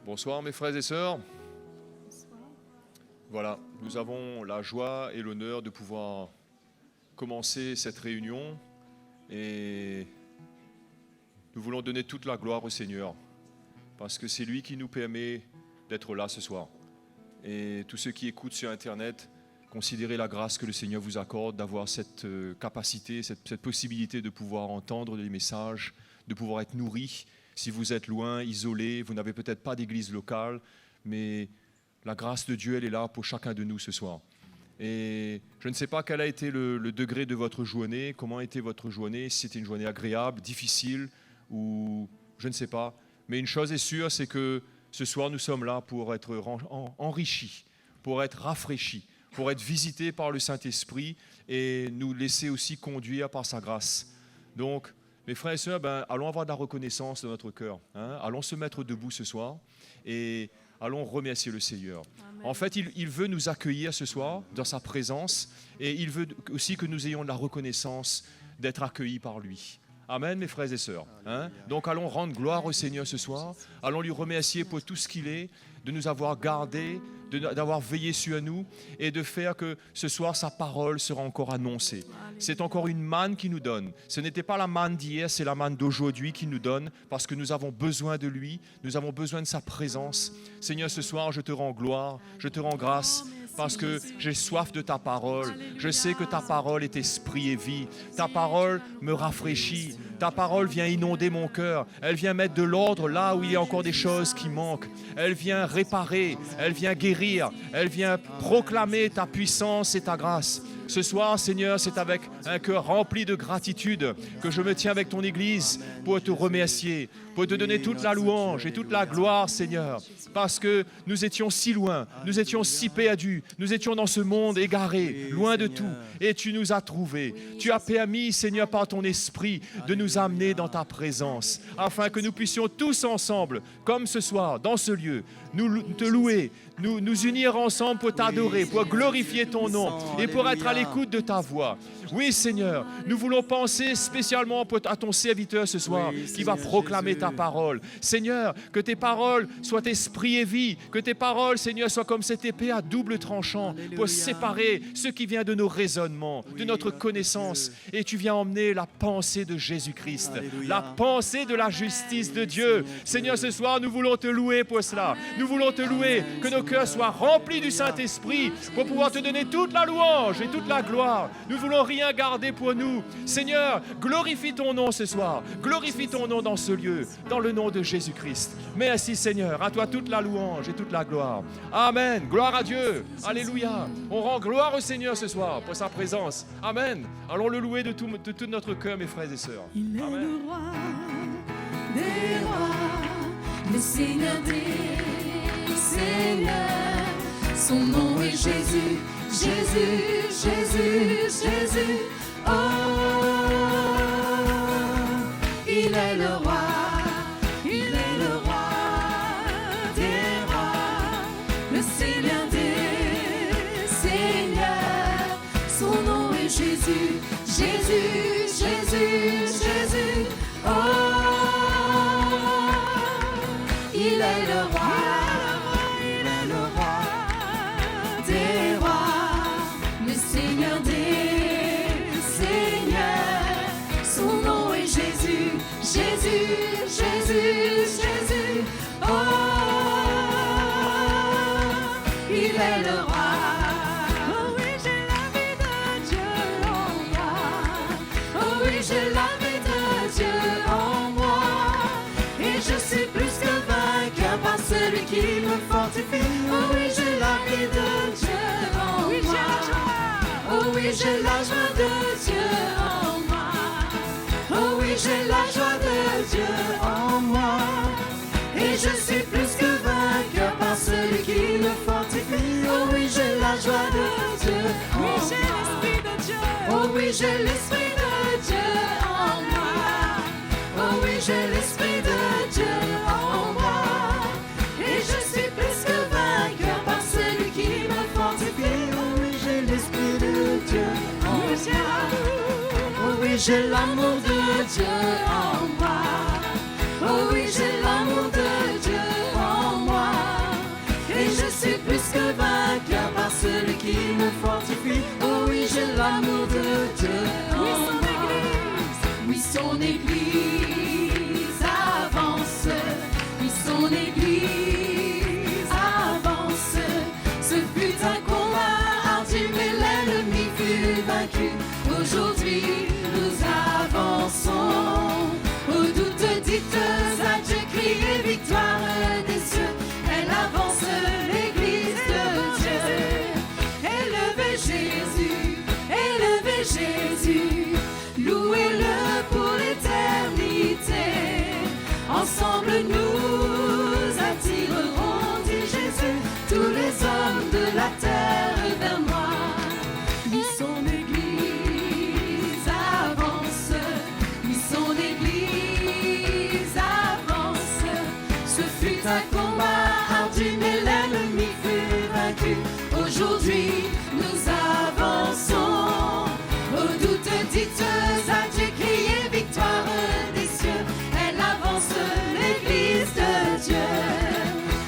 Bonsoir mes frères et sœurs. Voilà, nous avons la joie et l'honneur de pouvoir commencer cette réunion et nous voulons donner toute la gloire au Seigneur parce que c'est lui qui nous permet d'être là ce soir. Et tous ceux qui écoutent sur Internet, considérez la grâce que le Seigneur vous accorde d'avoir cette capacité, cette possibilité de pouvoir entendre des messages, de pouvoir être nourri. Si vous êtes loin, isolé, vous n'avez peut-être pas d'église locale, mais la grâce de Dieu, elle est là pour chacun de nous ce soir. Et je ne sais pas quel a été le degré de votre journée, comment a été votre journée, si c'était une journée agréable, difficile, ou je ne sais pas. Mais une chose est sûre, c'est que ce soir, nous sommes là pour être enrichis, pour être rafraîchis, pour être visités par le Saint-Esprit et nous laisser aussi conduire par sa grâce. Donc, mes frères et sœurs, allons avoir de la reconnaissance dans notre cœur. Allons se mettre debout ce soir et allons remercier le Seigneur. Amen. En fait, il veut nous accueillir ce soir dans sa présence et il veut aussi que nous ayons de la reconnaissance d'être accueillis par lui. Amen, mes frères et sœurs. Donc, allons rendre gloire au Seigneur ce soir. Allons lui remercier pour tout ce qu'il est, de nous avoir gardés, d'avoir veillé sur nous et de faire que ce soir, sa parole sera encore annoncée. C'est encore une manne qu'il nous donne. Ce n'était pas la manne d'hier, c'est la manne d'aujourd'hui qu'il nous donne parce que nous avons besoin de lui, nous avons besoin de sa présence. Seigneur, ce soir, je te rends gloire, je te rends grâce parce que j'ai soif de ta parole. Je sais que ta parole est esprit et vie. Ta parole me rafraîchit. Ta parole vient inonder mon cœur. Elle vient mettre de l'ordre là où il y a encore des choses qui manquent. Elle vient réparer, elle vient guérir, elle vient proclamer ta puissance et ta grâce. Ce soir, Seigneur, c'est avec un cœur rempli de gratitude que je me tiens avec ton Église pour te remercier, pour te donner toute la louange et toute la gloire, Seigneur, parce que nous étions si loin, nous étions si perdus, nous étions dans ce monde égaré, loin de tout, et tu nous as trouvés. Tu as permis, Seigneur, par ton Esprit, de nous amener dans ta présence, afin que nous puissions tous ensemble, comme ce soir, dans ce lieu, nous te louer, nous unir ensemble pour t'adorer, pour glorifier ton nom et pour être à l'écoute de ta voix. Oui, Seigneur, nous voulons penser spécialement à ton serviteur ce soir qui va proclamer ta parole. Seigneur, que tes paroles soient esprit et vie, que tes paroles, Seigneur, soient comme cette épée à double tranchant pour séparer ce qui vient de nos raisonnements, de notre connaissance. Et tu viens emmener la pensée de Jésus-Christ, la pensée de la justice de Dieu. Seigneur, ce soir, nous voulons te louer pour cela. Nous voulons te louer, que nos cœurs soient remplis du Saint-Esprit pour pouvoir te donner toute la louange et toute la gloire. Nous ne voulons rien garder pour nous. Seigneur, glorifie ton nom ce soir. Glorifie ton nom dans ce lieu, dans le nom de Jésus-Christ. Merci Seigneur, à toi toute la louange et toute la gloire. Amen. Gloire à Dieu. Alléluia. On rend gloire au Seigneur ce soir pour sa présence. Amen. Allons le louer de tout notre cœur, mes frères et sœurs. Il est Amen. le roi des rois, le Seigneur des seigneurs. Son nom est Jésus, Jésus, Jésus, Jésus. Oh, il est le roi, il est le roi des rois, le Seigneur des seigneurs. Son nom est Jésus, Jésus, Jésus, Jésus. Oh, il est le roi. Jésus, Jésus, Jésus, oh, il est le roi. Oh oui, j'ai la vie de Dieu en moi. Oh oui, j'ai la vie de Dieu en moi. Et je suis plus que vainqueur par celui qui me fortifie. Oh oui, j'ai la vie de Dieu en moi. Oh oui, j'ai la joie de Dieu en moi. Oh oui, j'ai la joie de Dieu en moi. Et je suis plus que vainqueur par celui qui me fortifie. Oh oui, j'ai la joie de Dieu en moi. Oui, j'ai l'esprit de Dieu. Oh oui, j'ai l'esprit de Dieu en moi. Oh oui, j'ai l'esprit de Dieu en moi. Et je suis plus que vainqueur par celui qui me fortifie. Oh oui, j'ai l'esprit de Dieu en moi. Oh oui, j'ai l'amour de Dieu en moi. Oh oui, j'ai l'amour de Dieu en moi. son église avance. Ce fut un combat ardu, mais l'ennemi fut vaincu. Aujourd'hui, nous avançons. Au doute dites à Dieu, criez victoire des cieux. Elle avance, l'église de Dieu. Élevez Jésus, louez-le pour l'éternité. Ensemble nous attirerons, dit Jésus, tous les hommes de la terre vers moi. Oui, son église avance, oui, son église avance. Ce fut un combat ardu, mais l'ennemi fut vaincu. Aujourd'hui, nous avançons. Au doute dites à Dieu, criez victoire des cieux. Elle avance, l'église de Dieu.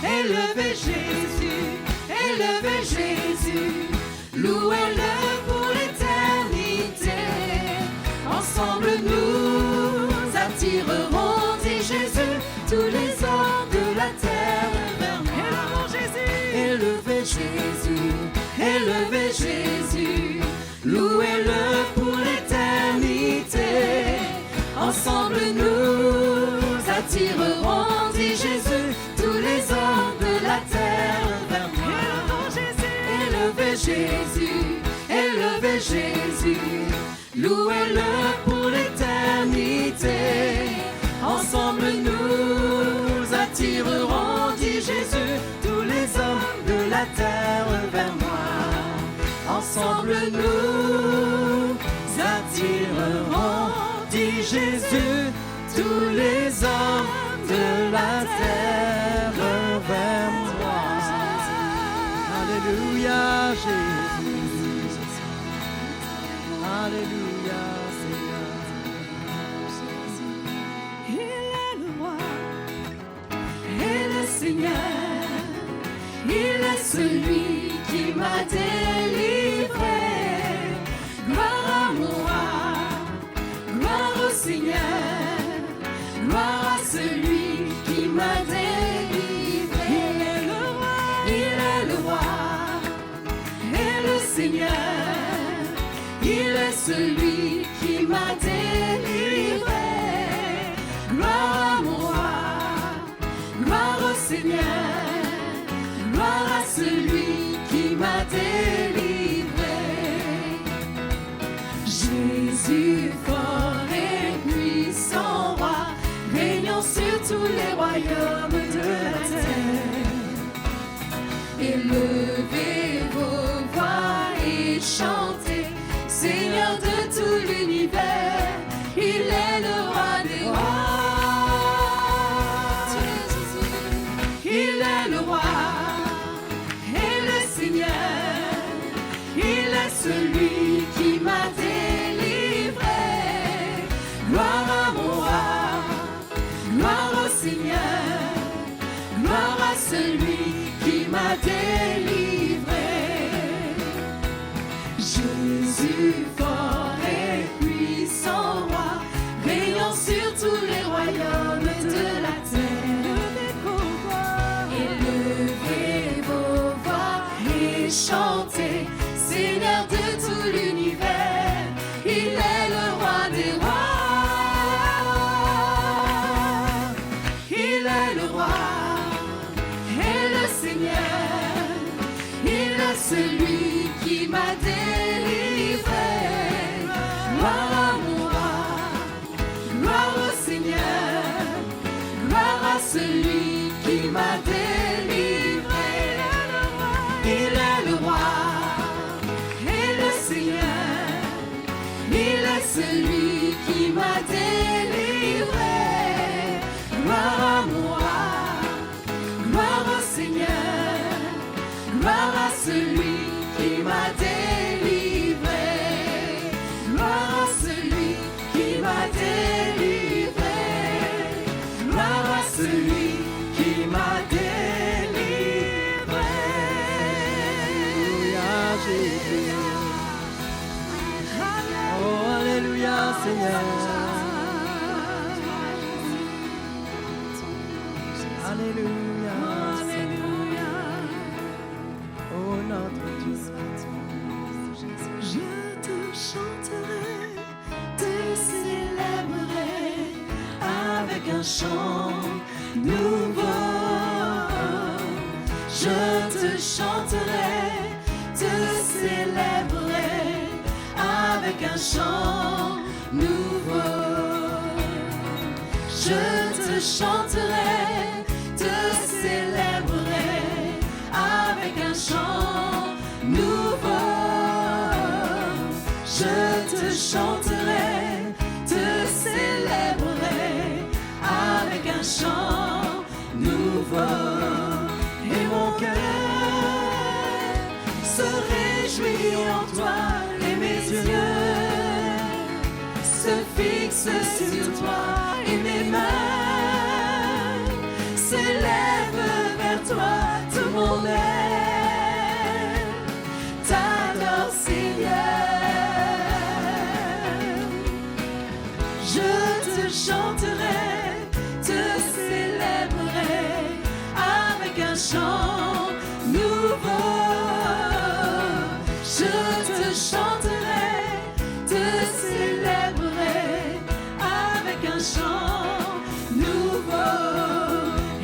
Élevez Jésus, louez-le pour l'éternité. Ensemble nous attirerons, dit Jésus, tous les hommes de la terre vers moi. Élevez Jésus, louez-le pour l'éternité. Ensemble nous attirerons, dit Jésus, tous les hommes de la terre vers moi. Élevez Jésus, louez-le pour l'éternité. Ensemble nous attirerons, dit Jésus, tous les hommes de la terre vers moi. Ensemble nous attirerons, dit Jésus, tous les hommes de la terre vers moi. Alléluia, Jésus. Alléluia, Seigneur. Il est le roi et le Seigneur. Il est celui qui m'a délivré. Gloire à mon roi, gloire au Seigneur, gloire à celui qui m'a délivré. Il est le roi et le Seigneur. Il est celui qui m'a délivré. Gloire à mon roi, gloire au Seigneur, gloire à celui qui m'a délivré. Jésus fort et puissant roi, régnant sur tous les royaumes de la terre. Élevez vos voix et chantez, Seigneur de tout l'univers, il est le roi des rois. Il est le roi et le Seigneur, il est celui qui m'a délivré. Gloire à mon roi, gloire au Seigneur, gloire à celui qui m'a délivré. Jésus fort et puissant roi, régnant sur tous les royaumes de la terre. Élevez vos voix et chantez, Seigneur de tout l'univers, il est le roi des rois. Il est le roi et le Seigneur, il est celui qui m'a délivré. Gloire à mon roi, gloire au Seigneur, gloire à celui qui m'a délivré. Il est le roi et le Seigneur, il est celui qui m'a délivré. Gloire à mon roi, gloire au Seigneur, gloire à celui qui m'a délivré. Gloire à celui qui m'a délivré. Gloire à celui qui m'a délivré. Alléluia, Jésus. Oh, Alléluia, Seigneur. Alléluia. Alléluia. Oh notre Dieu. Je te chanterai, te célébrerai avec un chant nouveau. Je te chanterai, te célébrerai avec un chant nouveau. Je te chanterai, te célébrerai avec un chant nouveau. Je te chanterai, te célébrerai avec un chant nouveau. Et mon cœur se réjouit en toi, et mes yeux se fixent sur toi, et mes mains s'élèvent vers toi. Tout mon être t'adore, Seigneur. Je te chanterai, te célébrerai avec un chant nouveau. Je te chanterai, te célébrerai avec un chant nouveau.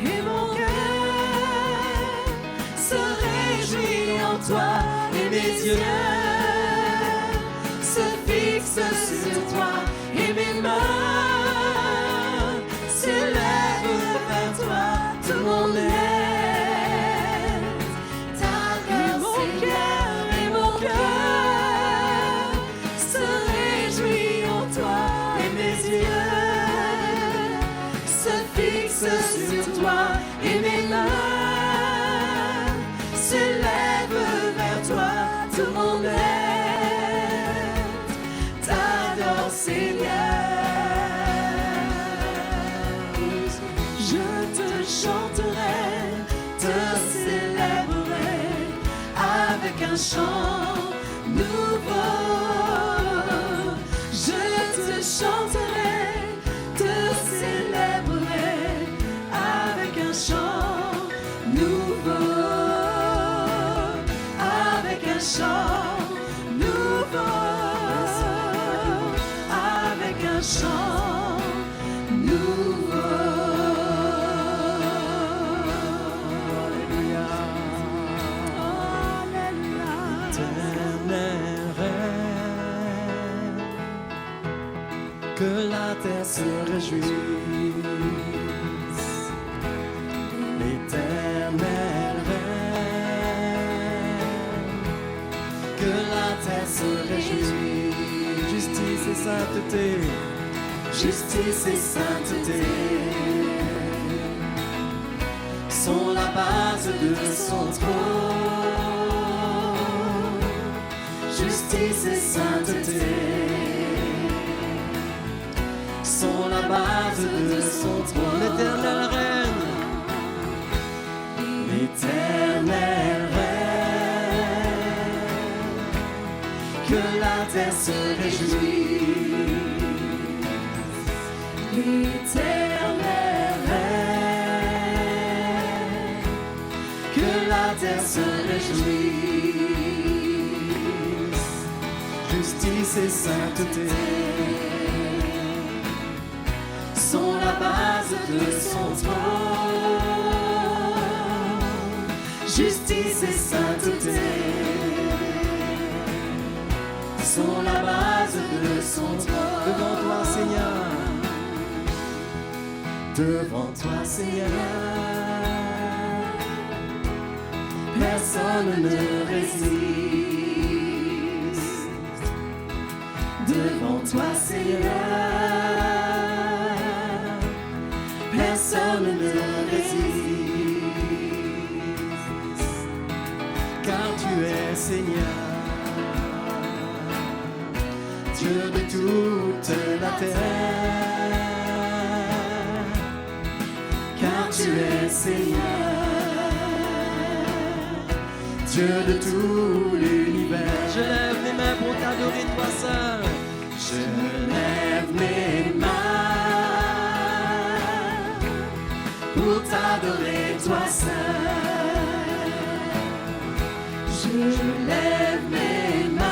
Et mon cœur se réjouit en toi, et mes yeux se fixent sur toi, et mes mains s'élèvent vers toi. Tout mon être t'adore, Seigneur. Et mon cœur se réjouit en toi, et mes yeux se fixent sur toi, et mes mains s'élèvent vers toi. Tout mon être t'adore, Seigneur. Je te chanterai, te célébrerai avec un chant nouveau. Je te chanterai, te célébrerai avec un chant nouveau. Avec un chant nouveau. Avec un chant nouveau. Alléluia. Alléluia. Éternel règne, que la terre se réjouisse. L'éternel règne, que la terre se réjouisse. Justice et sainteté, justice et sainteté sont la base de son trône. Justice et sainteté sont la base de son trône. L'éternel règne, l'éternel règne, que la terre se réjouisse. L'éternel règne, Que la terre se réjouisse. Justice et sainteté sont la base de son trône. Justice et sainteté sont la base de son trône. Devant toi, Seigneur, devant toi, Seigneur, personne ne résiste. Devant toi, Seigneur, personne ne résiste. Car tu es Seigneur, Dieu de toute la terre. Car tu es Seigneur, Dieu de tout l'univers. Je lève mes mains pour t'adorer toi seul. Je lève mes mains pour t'adorer t'adorer, toi seul. Je lève mes mains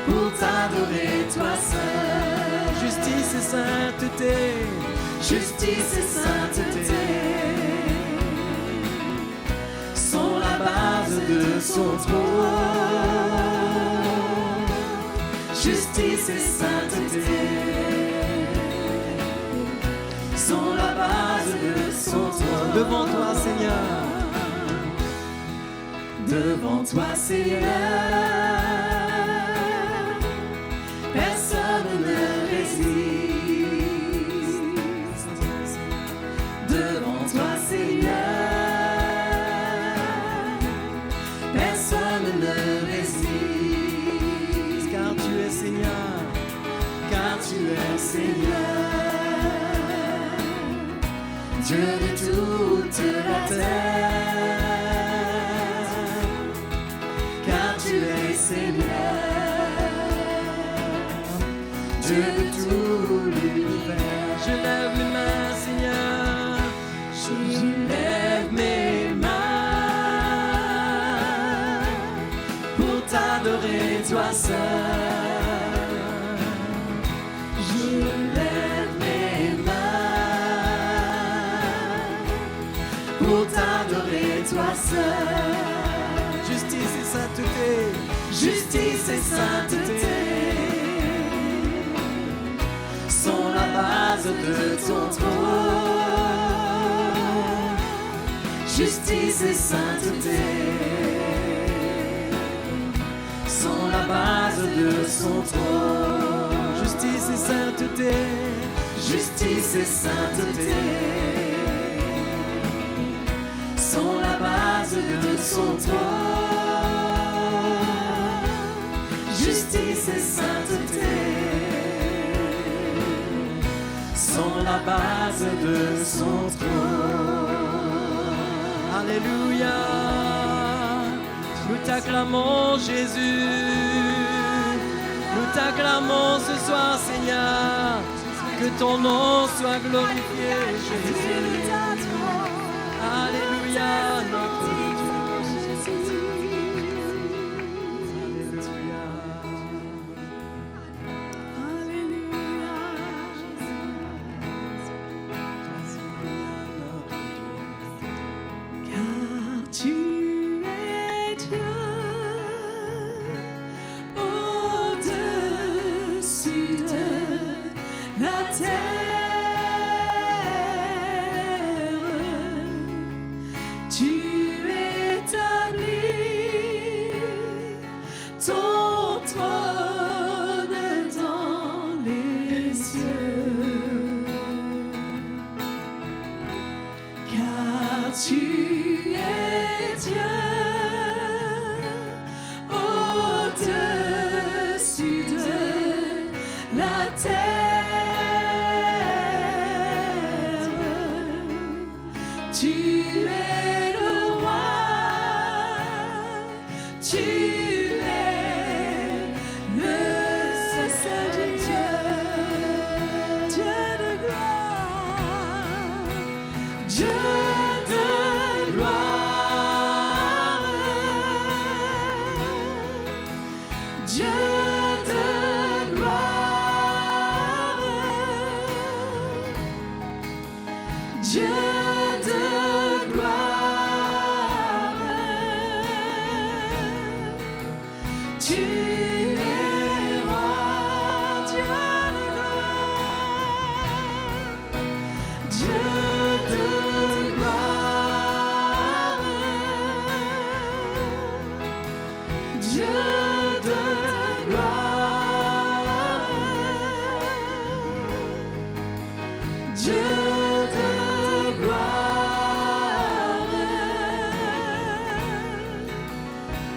pour t'adorer, toi seul. Justice et sainteté, Justice et sainteté sont la base de son trône. Justice et sainteté sont la base de son trône. devant toi, Seigneur. Devant toi, Seigneur, personne ne résiste. Devant toi, Seigneur, personne ne résiste. Car tu es Seigneur, Car tu es Seigneur, Dieu de toute la terre. Car tu es Seigneur, Dieu de tout l'univers. je lève mes mains, Seigneur. Je lève mes mains pour t'adorer, toi seul. Je lève mes mains pour t'adorer, toi seul. Justice et sainteté, Justice et sainteté sont la base de ton trône. Justice et sainteté sont la base de son trône. justice et sainteté, Justice et sainteté sont la base de son trône. Justice et sainteté sont la base de son trône. Alléluia. Nous t'acclamons, Jésus. Nous t'acclamons ce soir, Seigneur. Que ton nom soit glorifié, Jésus. Alléluia, notre Dieu. Car tu es Dieu au-dessus de la terre. Tu établis ton trône dans les cieux. Car tu es Dieu au-dessus de la terre. Tu es le roi, tu es le seul Dieu, Dieu de gloire, Dieu de gloire, Dieu de gloire, Dieu de gloire, tu es roi, Dieu de gloire, Dieu de gloire, Dieu de gloire, Dieu de gloire,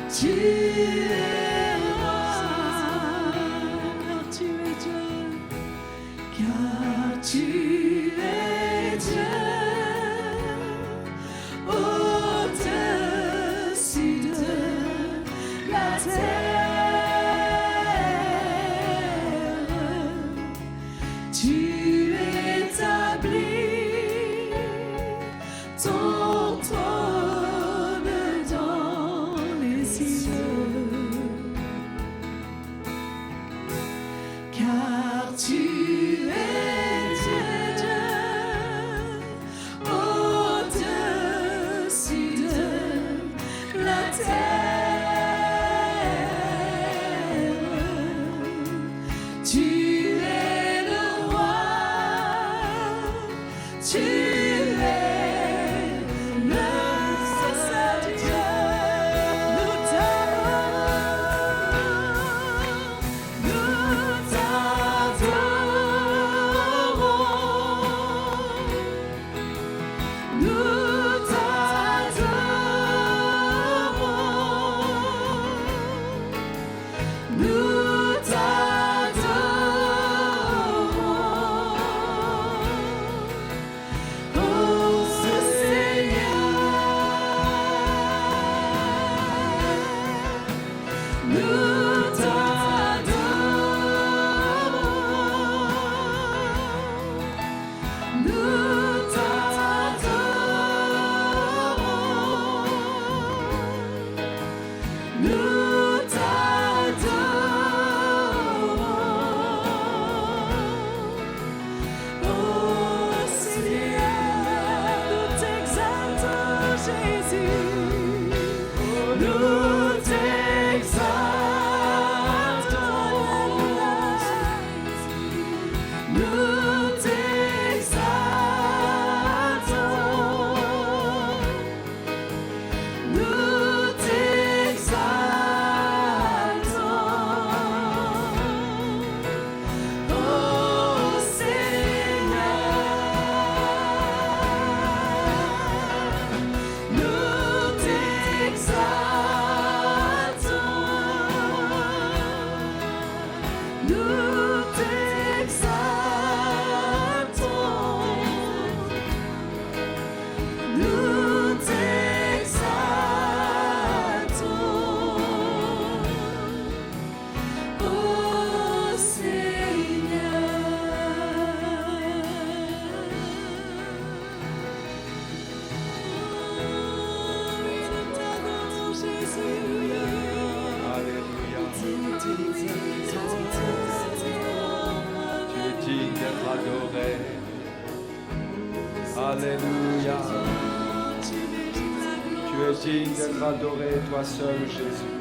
tu es roi, car tu es Dieu, car tu es Dieu au-dessus de la terre. Tu établis Alléluia. Tu es digne d'être adoré, toi seul, Jésus.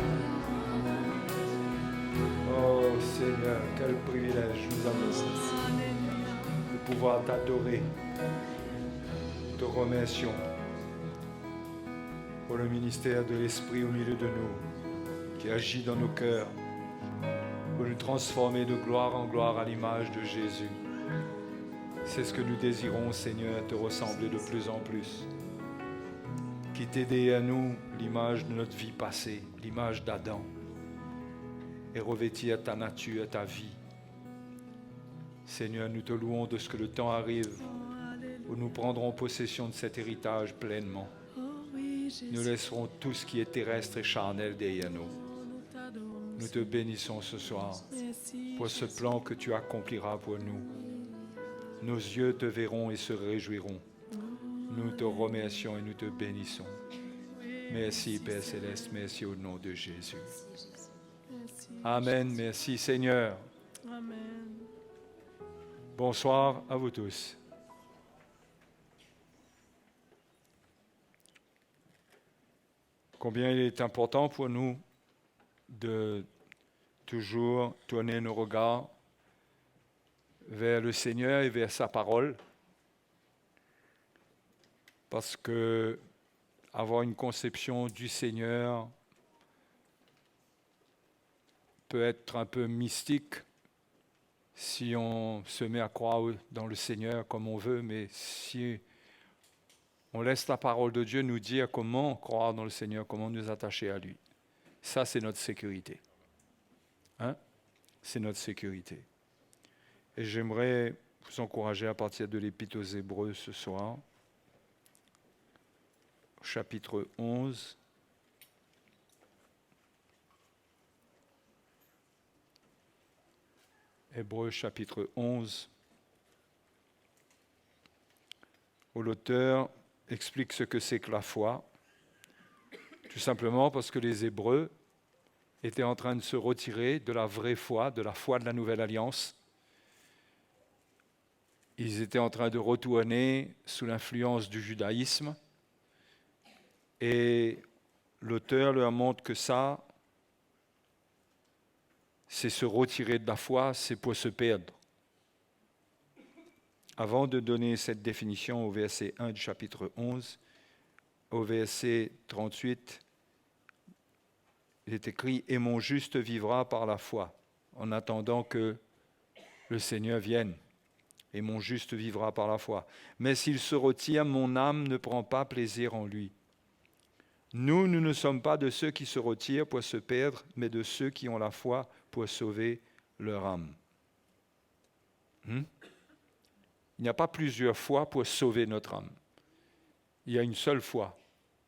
Oh Seigneur, quel privilège nous avons de pouvoir t'adorer. Nous te remercions pour le ministère de l'Esprit au milieu de nous, qui agit dans nos cœurs pour nous transformer de gloire en gloire à l'image de Jésus. C'est ce que nous désirons, Seigneur, te ressembler de plus en plus. Qui t'aider à nous l'image de notre vie passée, l'image d'Adam, et revêtir ta nature, ta vie. Seigneur, nous te louons de ce que le temps arrive où nous prendrons possession de cet héritage pleinement. Nous laisserons tout ce qui est terrestre et charnel derrière nous. Nous te bénissons ce soir pour ce plan que tu accompliras pour nous. Nos yeux te verront et se réjouiront. Nous te remercions et nous te bénissons. Merci, Père Céleste, merci au nom de Jésus. Amen, merci Seigneur. Amen. Bonsoir à vous tous. Combien il est important pour nous de toujours tourner nos regards vers le Seigneur et vers sa parole, parce que avoir une conception du Seigneur peut être un peu mystique si on se met à croire dans le Seigneur comme on veut, mais si on laisse la parole de Dieu nous dire comment croire dans le Seigneur, comment nous attacher à lui, ça c'est notre sécurité. Hein? C'est notre sécurité. Et j'aimerais vous encourager à partir de l'Épître aux Hébreux ce soir, chapitre 11. Hébreux chapitre 11, où l'auteur explique ce que c'est que la foi, tout simplement parce que les Hébreux étaient en train de se retirer de la vraie foi, de la foi de la Nouvelle Alliance. Ils étaient en train de retourner sous l'influence du judaïsme et l'auteur leur montre que ça, c'est se retirer de la foi, c'est pour se perdre. Avant de donner cette définition au verset 1 du chapitre 11, au verset 38, il est écrit « Et mon juste vivra par la foi, en attendant que le Seigneur vienne. et mon juste vivra par la foi. Mais s'il se retire, mon âme ne prend pas plaisir en lui. Nous ne sommes pas de ceux qui se retirent pour se perdre, mais de ceux qui ont la foi pour sauver leur âme. Il n'y a pas plusieurs fois pour sauver notre âme. Il y a une seule foi,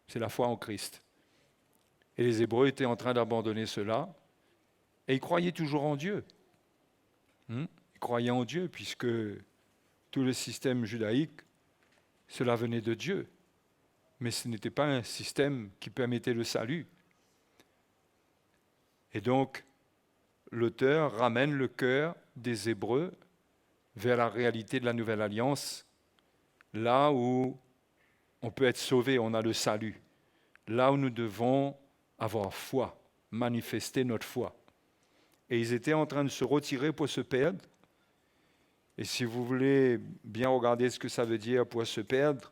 c'est la foi en Christ. Et les Hébreux étaient en train d'abandonner cela, et ils croyaient toujours en Dieu. Ils croyaient en Dieu, puisque tout le système judaïque, cela venait de Dieu. Mais ce n'était pas un système qui permettait le salut. Et donc, l'auteur ramène le cœur des Hébreux vers la réalité de la Nouvelle Alliance, là où on peut être sauvé, on a le salut, là où nous devons avoir foi, manifester notre foi. Et ils étaient en train de se retirer pour se perdre. Et si vous voulez bien regarder ce que ça veut dire pour se perdre,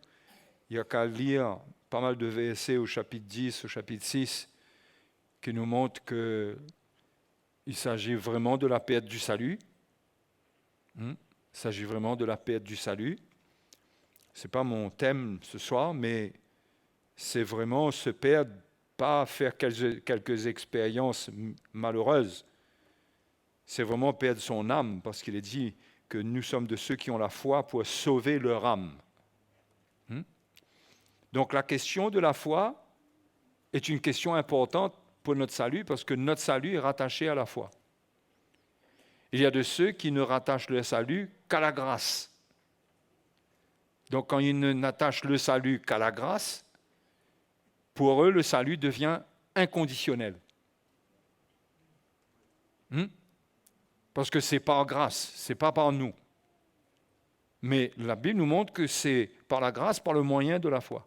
il n'y a qu'à lire pas mal de versets au chapitre 10, au chapitre 6, qui nous montrent qu'il s'agit vraiment de la perte du salut. Il s'agit vraiment de la perte du salut. Ce n'est pas mon thème ce soir, mais c'est vraiment se perdre, pas faire quelques expériences malheureuses. C'est vraiment perdre son âme, parce qu'il est dit que nous sommes de ceux qui ont la foi pour sauver leur âme. Donc la question de la foi est une question importante pour notre salut, parce que notre salut est rattaché à la foi. Il y a de ceux qui ne rattachent leur salut qu'à la grâce. Donc quand ils n'attachent le salut qu'à la grâce, pour eux, le salut devient inconditionnel. Parce que c'est par grâce, c'est pas par nous. Mais la Bible nous montre que c'est par la grâce, par le moyen de la foi.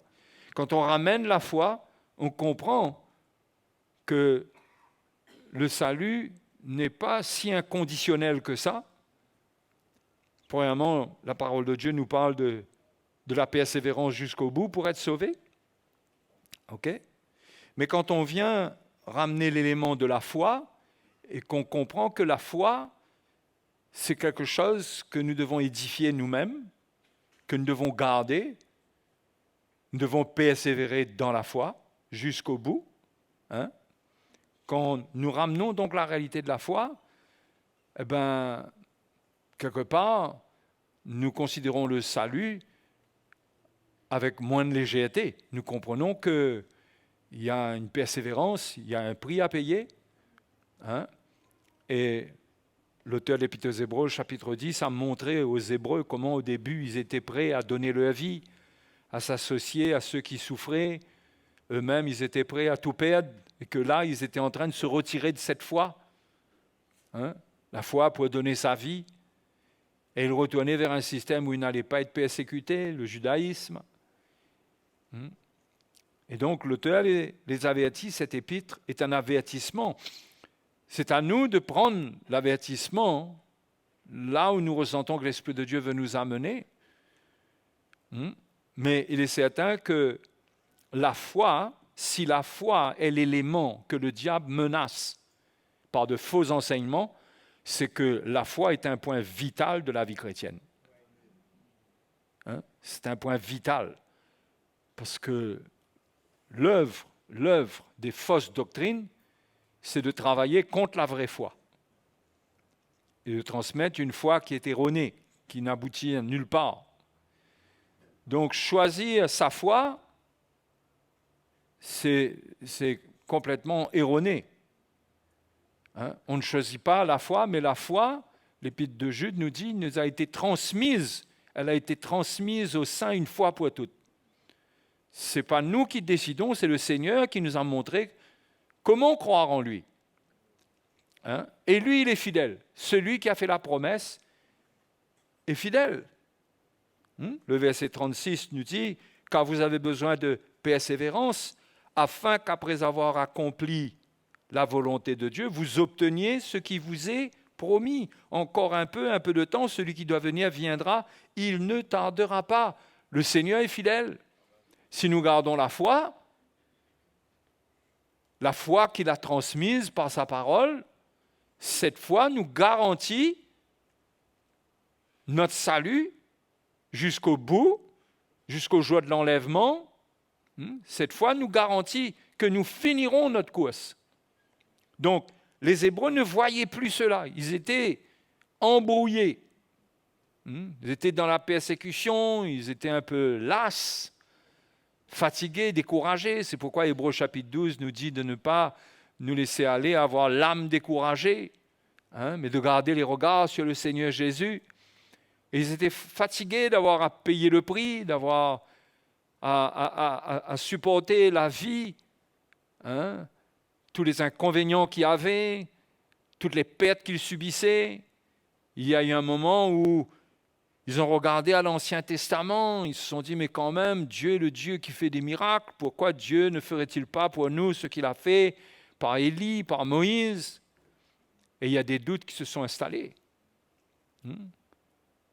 Quand on ramène la foi, on comprend que le salut n'est pas si inconditionnel que ça. Premièrement, la parole de Dieu nous parle de la persévérance jusqu'au bout pour être sauvé. OK ? Mais quand on vient ramener l'élément de la foi et qu'on comprend que la foi, c'est quelque chose que nous devons édifier nous-mêmes, que nous devons garder, nous devons persévérer dans la foi jusqu'au bout. Quand nous ramenons donc la réalité de la foi, quelque part, nous considérons le salut avec moins de légèreté. Nous comprenons qu'il y a une persévérance, il y a un prix à payer. Et l'auteur de l'Épître aux Hébreux, chapitre 10, a montré aux Hébreux comment au début ils étaient prêts à donner leur vie, à s'associer à ceux qui souffraient. Eux-mêmes, ils étaient prêts à tout perdre, et que là, ils étaient en train de se retirer de cette foi. La foi pour donner sa vie. Et ils retournaient vers un système où ils n'allaient pas être persécutés, le judaïsme. Et donc, l'auteur les avertit, cet épître est un avertissement. C'est à nous de prendre l'avertissement là où nous ressentons que l'Esprit de Dieu veut nous amener. Mais il est certain que la foi, si la foi est l'élément que le diable menace par de faux enseignements, c'est que la foi est un point vital de la vie chrétienne. C'est un point vital. Parce que l'œuvre des fausses doctrines, c'est de travailler contre la vraie foi. Et de transmettre une foi qui est erronée, qui n'aboutit à nulle part. Donc choisir sa foi, c'est complètement erroné. On ne choisit pas la foi, mais la foi, l'Épître de Jude nous dit, nous a été transmise. Elle a été transmise au sein une fois pour toutes. Ce n'est pas nous qui décidons, c'est le Seigneur qui nous a montré comment croire en lui. Et lui, il est fidèle. Celui qui a fait la promesse est fidèle. Le verset 36 nous dit, « Car vous avez besoin de persévérance, afin qu'après avoir accompli la volonté de Dieu, vous obteniez ce qui vous est promis. Encore un peu de temps, celui qui doit venir viendra, il ne tardera pas. » Le Seigneur est fidèle. Si nous gardons la foi qu'il a transmise par sa parole, cette foi nous garantit notre salut jusqu'au bout, jusqu'au jour de l'enlèvement, cette foi nous garantit que nous finirons notre course. Donc, les Hébreux ne voyaient plus cela. Ils étaient embrouillés. Ils étaient dans la persécution, ils étaient un peu las, fatigués, découragés. C'est pourquoi Hébreux chapitre 12 nous dit de ne pas nous laisser aller à avoir l'âme découragée, mais de garder les regards sur le Seigneur Jésus. Et ils étaient fatigués d'avoir à payer le prix, d'avoir à supporter la vie, tous les inconvénients qu'il y avait, toutes les pertes qu'ils subissaient. Il y a eu un moment où ils ont regardé à l'Ancien Testament, ils se sont dit, mais quand même, Dieu est le Dieu qui fait des miracles, pourquoi Dieu ne ferait-il pas pour nous ce qu'il a fait par Élie, par Moïse? Et il y a des doutes qui se sont installés.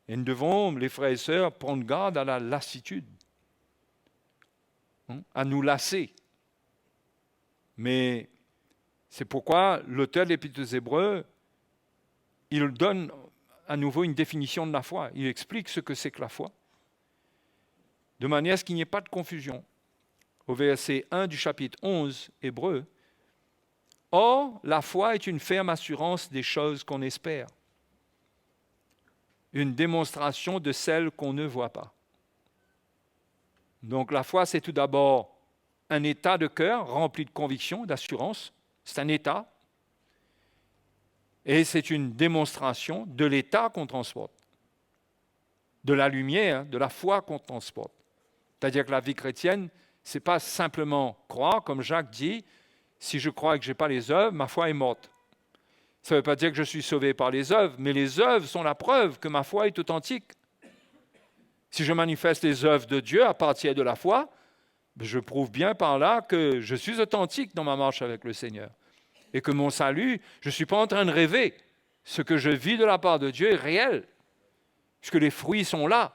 Et nous devons, les frères et sœurs, prendre garde à la lassitude, à nous lasser. Mais c'est pourquoi l'auteur de l'Épître aux Hébreux, il donne à nouveau une définition de la foi. Il explique ce que c'est que la foi, de manière à ce qu'il n'y ait pas de confusion. Au verset 1 du chapitre 11, Hébreux, « Or, la foi est une ferme assurance des choses qu'on espère, une démonstration de celles qu'on ne voit pas. » Donc la foi, c'est tout d'abord un état de cœur rempli de conviction, d'assurance. C'est un état. Et c'est une démonstration de l'état qu'on transporte, de la lumière, de la foi qu'on transporte. C'est-à-dire que la vie chrétienne, ce n'est pas simplement croire, comme Jacques dit, si je crois que je n'ai pas les œuvres, ma foi est morte. Ça ne veut pas dire que je suis sauvé par les œuvres, mais les œuvres sont la preuve que ma foi est authentique. Si je manifeste les œuvres de Dieu à partir de la foi, je prouve bien par là que je suis authentique dans ma marche avec le Seigneur. Et que mon salut, je ne suis pas en train de rêver. Ce que je vis de la part de Dieu est réel, puisque les fruits sont là.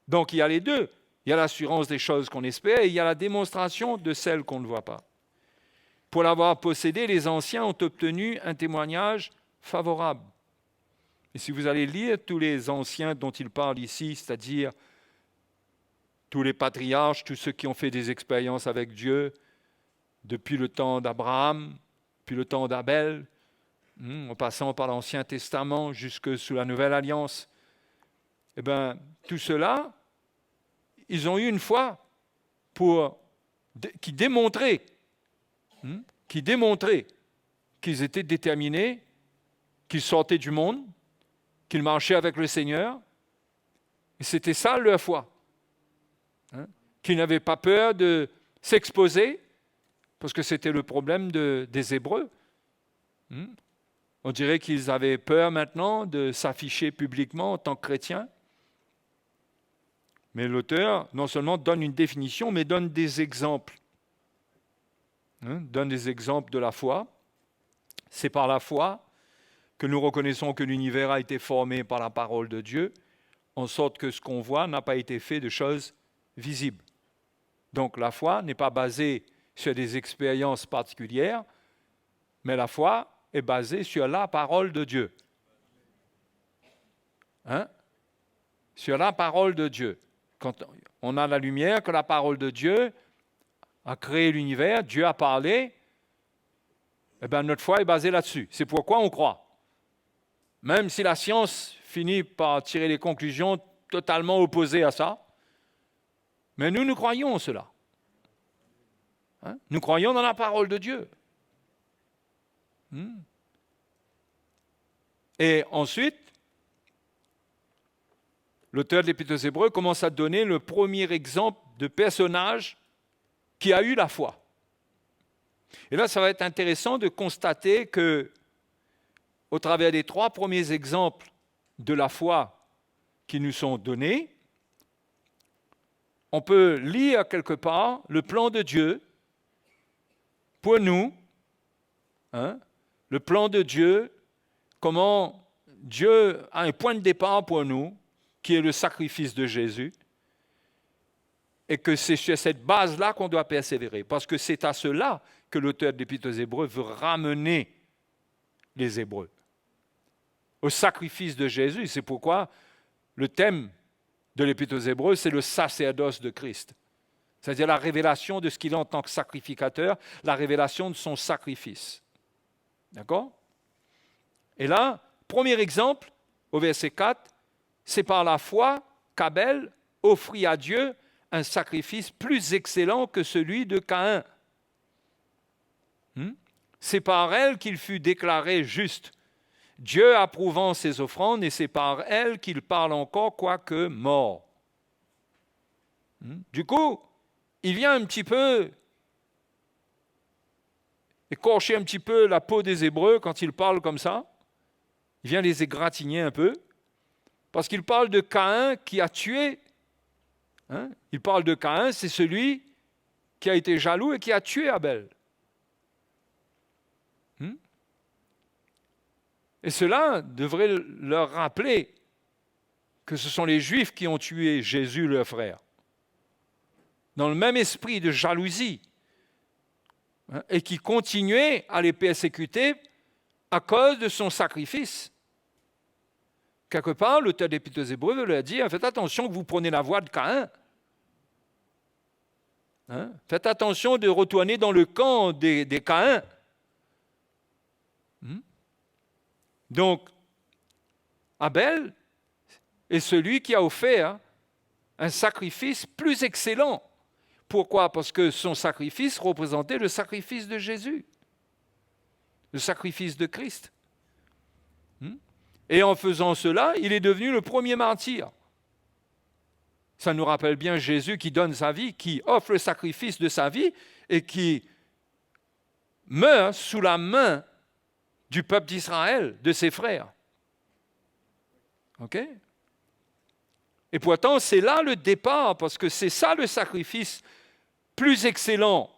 Donc il y a les deux. Il y a l'assurance des choses qu'on espère et il y a la démonstration de celles qu'on ne voit pas. Pour l'avoir possédé, les anciens ont obtenu un témoignage favorable. Et si vous allez lire tous les anciens dont il parle ici, c'est-à-dire tous les patriarches, tous ceux qui ont fait des expériences avec Dieu, depuis le temps d'Abraham, puis le temps d'Abel, en passant par l'Ancien Testament jusque sous la Nouvelle Alliance, eh bien, tout cela, ils ont eu une foi qui démontrait qu'ils étaient déterminés, qu'ils sortaient du monde, qu'ils marchaient avec le Seigneur. Et c'était ça leur foi. Qu'ils n'avaient pas peur de s'exposer, parce que c'était le problème des Hébreux. On dirait qu'ils avaient peur maintenant de s'afficher publiquement en tant que chrétiens. Mais l'auteur, non seulement donne une définition, mais donne des exemples. Donne des exemples de la foi. C'est par la foi que nous reconnaissons que l'univers a été formé par la parole de Dieu, en sorte que ce qu'on voit n'a pas été fait de choses visibles. Donc la foi n'est pas basée sur des expériences particulières, mais la foi est basée sur la parole de Dieu. Sur la parole de Dieu. Quand on a la lumière, que la parole de Dieu a créé l'univers, Dieu a parlé, eh bien notre foi est basée là-dessus. C'est pourquoi on croit. Même si la science finit par tirer des conclusions totalement opposées à ça, mais nous croyons en cela. Nous croyons dans la parole de Dieu. Et ensuite, l'auteur de l'Épître aux Hébreux commence à donner le premier exemple de personnage qui a eu la foi. Et là, ça va être intéressant de constater que, au travers des 3 premiers exemples de la foi qui nous sont donnés, on peut lire quelque part le plan de Dieu pour nous, le plan de Dieu, comment Dieu a un point de départ pour nous, qui est le sacrifice de Jésus, et que c'est sur cette base-là qu'on doit persévérer, parce que c'est à cela que l'auteur de l'Épître aux Hébreux veut ramener les Hébreux. au sacrifice de Jésus. C'est pourquoi le thème de l'Épître aux Hébreux, c'est le sacerdoce de Christ. C'est-à-dire la révélation de ce qu'il est en tant que sacrificateur, la révélation de son sacrifice. D'accord? Et là, premier exemple, au verset 4, c'est par la foi qu'Abel offrit à Dieu un sacrifice plus excellent que celui de Caïn. C'est par elle qu'il fut déclaré juste, Dieu approuvant ses offrandes, et c'est par elle qu'il parle encore, quoique mort. Du coup, il vient un petit peu écorcher un petit peu la peau des Hébreux quand il parle comme ça. Il vient les égratigner un peu, parce qu'il parle de Caïn qui a tué. Il parle de Caïn, c'est celui qui a été jaloux et qui a tué Abel. Et cela devrait leur rappeler que ce sont les Juifs qui ont tué Jésus, leur frère, dans le même esprit de jalousie, et qui continuaient à les persécuter à cause de son sacrifice. Quelque part, l'auteur des Épîtres aux Hébreux veut leur dire, faites attention que vous prenez la voie de Caïn. Faites attention de retourner dans le camp des Caïns. Donc, Abel est celui qui a offert un sacrifice plus excellent. Pourquoi? Parce que son sacrifice représentait le sacrifice de Jésus, le sacrifice de Christ. Et en faisant cela, il est devenu le premier martyr. Ça nous rappelle bien Jésus qui donne sa vie, qui offre le sacrifice de sa vie et qui meurt sous la main du peuple d'Israël, de ses frères. OK? Et pourtant, c'est là le départ, parce que c'est ça le sacrifice plus excellent.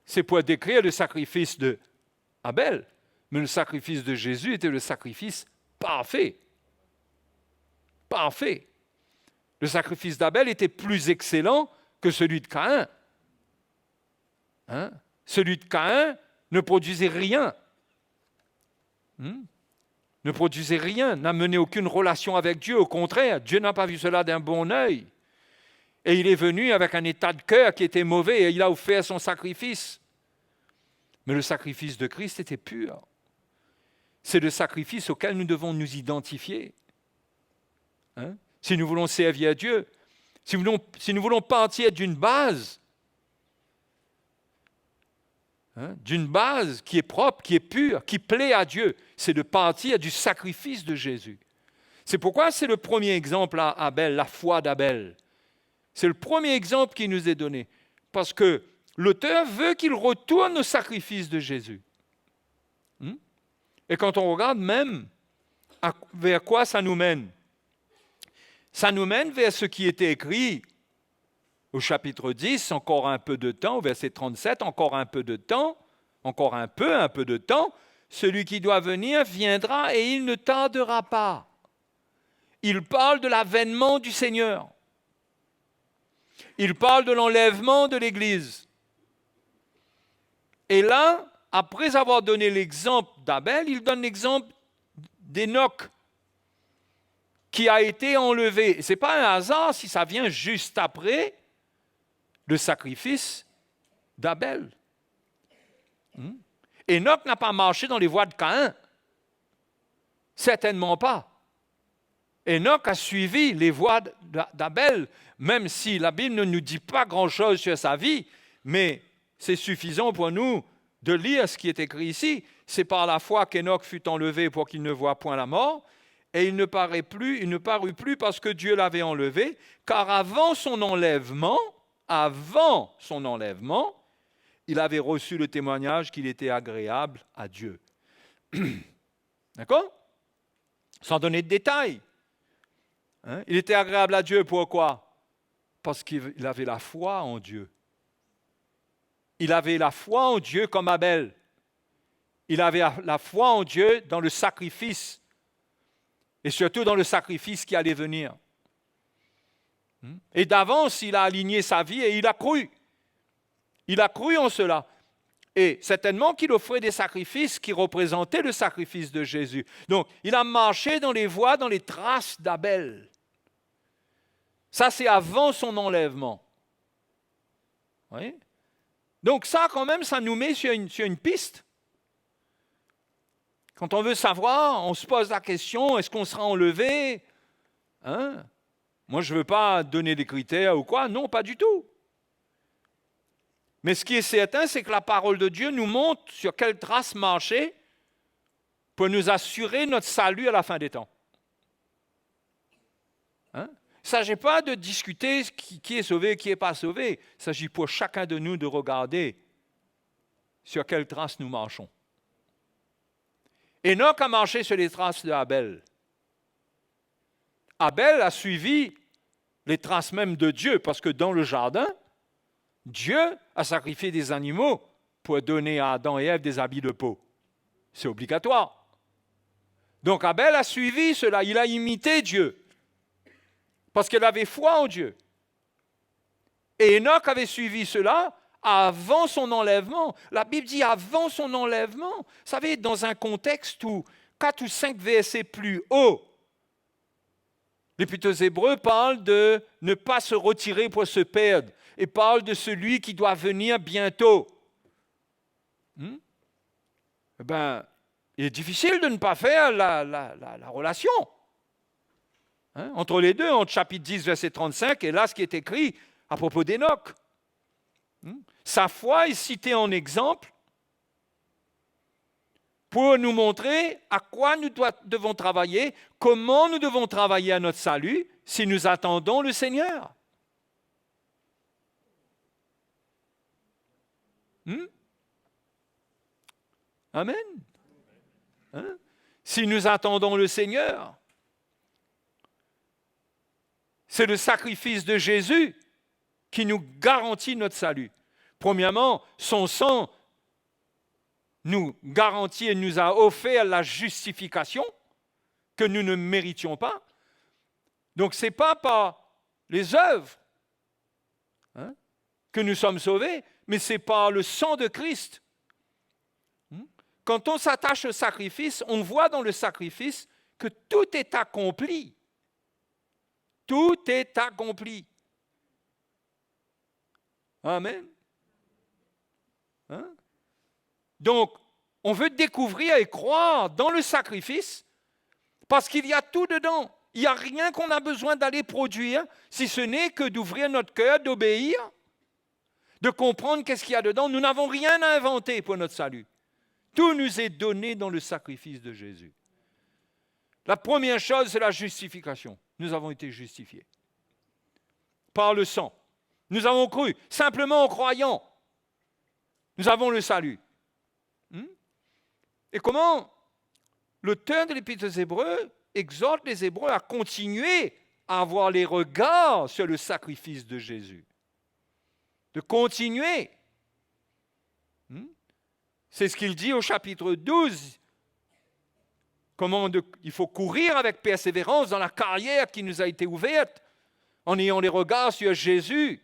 C'est pour décrire le sacrifice de Abel, mais le sacrifice de Jésus était le sacrifice parfait. Parfait. Le sacrifice d'Abel était plus excellent que celui de Caïn. Celui de Caïn ne produisait rien. Ne produisait rien, n'a mené aucune relation avec Dieu. Au contraire, Dieu n'a pas vu cela d'un bon œil. Et il est venu avec un état de cœur qui était mauvais et il a offert son sacrifice. Mais le sacrifice de Christ était pur. C'est le sacrifice auquel nous devons nous identifier. Si nous voulons servir Dieu, si nous voulons partir d'une base qui est propre, qui est pure, qui plaît à Dieu, c'est de partir du sacrifice de Jésus. C'est pourquoi c'est le premier exemple à Abel, la foi d'Abel. C'est le premier exemple qui nous est donné, parce que l'auteur veut qu'il retourne au sacrifice de Jésus. Et quand on regarde même vers quoi ça nous mène, ça nous mène vers ce qui était écrit au chapitre 10, encore un peu de temps, au verset 37, encore un peu de temps, encore un peu de temps, celui qui doit venir viendra et il ne tardera pas. Il parle de l'avènement du Seigneur. Il parle de l'enlèvement de l'Église. Et là, après avoir donné l'exemple d'Abel, il donne l'exemple d'Enoch, qui a été enlevé. Ce n'est pas un hasard si ça vient juste après le sacrifice d'Abel. Enoch n'a pas marché dans les voies de Caïn. Certainement pas. Enoch a suivi les voies d'Abel, même si la Bible ne nous dit pas grand-chose sur sa vie, mais c'est suffisant pour nous de lire ce qui est écrit ici. C'est par la foi qu'Enoch fut enlevé pour qu'il ne voie point la mort, et il ne parut plus parce que Dieu l'avait enlevé, car avant son enlèvement, il avait reçu le témoignage qu'il était agréable à Dieu. D'accord? Sans donner de détails. Il était agréable à Dieu, pourquoi? Parce qu'il avait la foi en Dieu. Il avait la foi en Dieu comme Abel. Il avait la foi en Dieu dans le sacrifice. Et surtout dans le sacrifice qui allait venir. Et d'avance, il a aligné sa vie et il a cru. Il a cru en cela. Et certainement qu'il offrait des sacrifices qui représentaient le sacrifice de Jésus. Donc, il a marché dans les voies, dans les traces d'Abel. Ça, c'est avant son enlèvement. Vous voyez? Donc ça, quand même, ça nous met sur une piste. Quand on veut savoir, on se pose la question, est-ce qu'on sera enlevé? Hein? Moi, je ne veux pas donner des critères ou quoi. Non, pas du tout. Mais ce qui est certain, c'est que la parole de Dieu nous montre sur quelle trace marcher pour nous assurer notre salut à la fin des temps. Hein? Il ne s'agit pas de discuter qui est sauvé, qui n'est pas sauvé. Il s'agit pour chacun de nous de regarder sur quelle trace nous marchons. Enoch a marché sur les traces de Abel. Abel a suivi les traces même de Dieu, parce que dans le jardin, Dieu a sacrifié des animaux pour donner à Adam et Ève des habits de peau. C'est obligatoire. Donc Abel a suivi cela, il a imité Dieu, parce qu'il avait foi en Dieu. Et Enoch avait suivi cela avant son enlèvement. La Bible dit avant son enlèvement. Vous savez, dans un contexte où 4 ou 5 versets plus haut, l'Épître aux Hébreux parle de ne pas se retirer pour se perdre et parle de celui qui doit venir bientôt. Il est difficile de ne pas faire la relation entre les deux, entre chapitre 10, verset 35 et là ce qui est écrit à propos d'Enoch. Sa foi est citée en exemple pour nous montrer à quoi nous devons travailler, comment nous devons travailler à notre salut si nous attendons le Seigneur. Amen. Si nous attendons le Seigneur, c'est le sacrifice de Jésus qui nous garantit notre salut. Premièrement, son sang nous garantit et nous a offert la justification que nous ne méritions pas. Donc, ce n'est pas par les œuvres que nous sommes sauvés, mais c'est par le sang de Christ. Quand on s'attache au sacrifice, on voit dans le sacrifice que tout est accompli. Tout est accompli. Amen. Donc, on veut découvrir et croire dans le sacrifice parce qu'il y a tout dedans. Il n'y a rien qu'on a besoin d'aller produire, si ce n'est que d'ouvrir notre cœur, d'obéir, de comprendre qu'est-ce qu'il y a dedans. Nous n'avons rien à inventer pour notre salut. Tout nous est donné dans le sacrifice de Jésus. La première chose, c'est la justification. Nous avons été justifiés par le sang. Nous avons cru, simplement en croyant. Nous avons le salut. Et comment l'auteur de l'Épître aux Hébreux exhorte les Hébreux à continuer à avoir les regards sur le sacrifice de Jésus. De continuer. C'est ce qu'il dit au chapitre 12. Il faut courir avec persévérance dans la carrière qui nous a été ouverte en ayant les regards sur Jésus,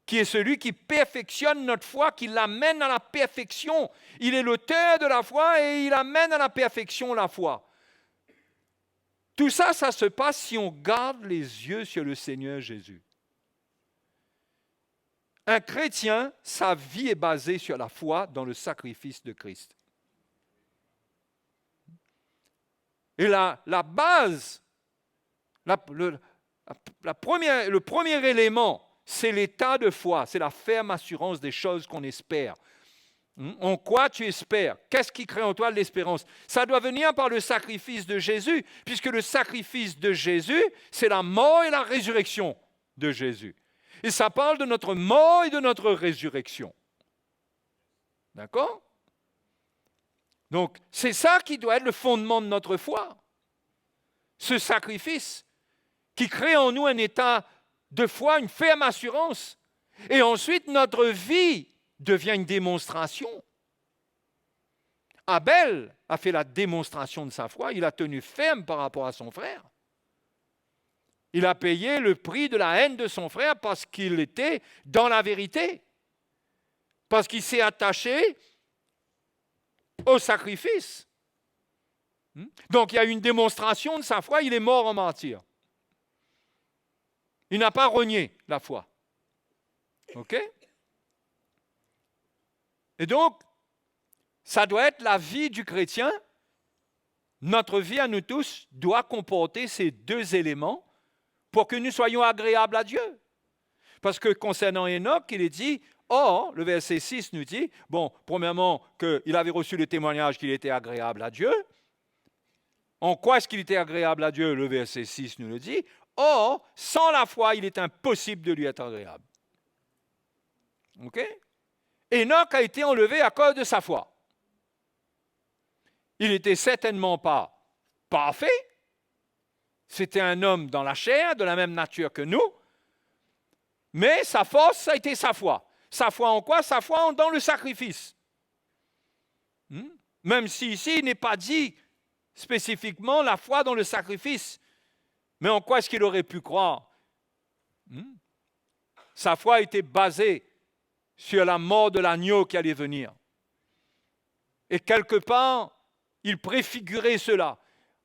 qui est celui qui perfectionne notre foi, qui l'amène à la perfection. Il est l'auteur de la foi et il amène à la perfection la foi. Tout ça, ça se passe si on garde les yeux sur le Seigneur Jésus. Un chrétien, sa vie est basée sur la foi dans le sacrifice de Christ. Et la base, le premier élément, c'est l'état de foi, c'est la ferme assurance des choses qu'on espère. En quoi tu espères? Qu'est-ce qui crée en toi l'espérance? Ça doit venir par le sacrifice de Jésus, puisque le sacrifice de Jésus, c'est la mort et la résurrection de Jésus. Et ça parle de notre mort et de notre résurrection. D'accord? Donc, c'est ça qui doit être le fondement de notre foi. Ce sacrifice qui crée en nous un état de foi, une ferme assurance. Et ensuite, notre vie devient une démonstration. Abel a fait la démonstration de sa foi. Il a tenu ferme par rapport à son frère. Il a payé le prix de la haine de son frère parce qu'il était dans la vérité. Parce qu'il s'est attaché au sacrifice. Donc il y a une démonstration de sa foi, il est mort en martyr. Il n'a pas renié la foi. OK? Et donc, ça doit être la vie du chrétien. Notre vie à nous tous doit comporter ces deux éléments pour que nous soyons agréables à Dieu. Parce que concernant Enoch, il est dit, or, le verset 6 nous dit, bon, premièrement, qu'il avait reçu le témoignage qu'il était agréable à Dieu. En quoi est-ce qu'il était agréable à Dieu? Le verset 6 nous le dit. Or, sans la foi, il est impossible de lui être agréable. OK? Enoch a été enlevé à cause de sa foi. Il n'était certainement pas parfait. C'était un homme dans la chair, de la même nature que nous. Mais sa force, ça a été sa foi. Sa foi en quoi? Sa foi dans le sacrifice. Même si ici, il n'est pas dit spécifiquement la foi dans le sacrifice. Mais en quoi est-ce qu'il aurait pu croire? Sa foi était basée sur la mort de l'agneau qui allait venir. Et quelque part, il préfigurait cela.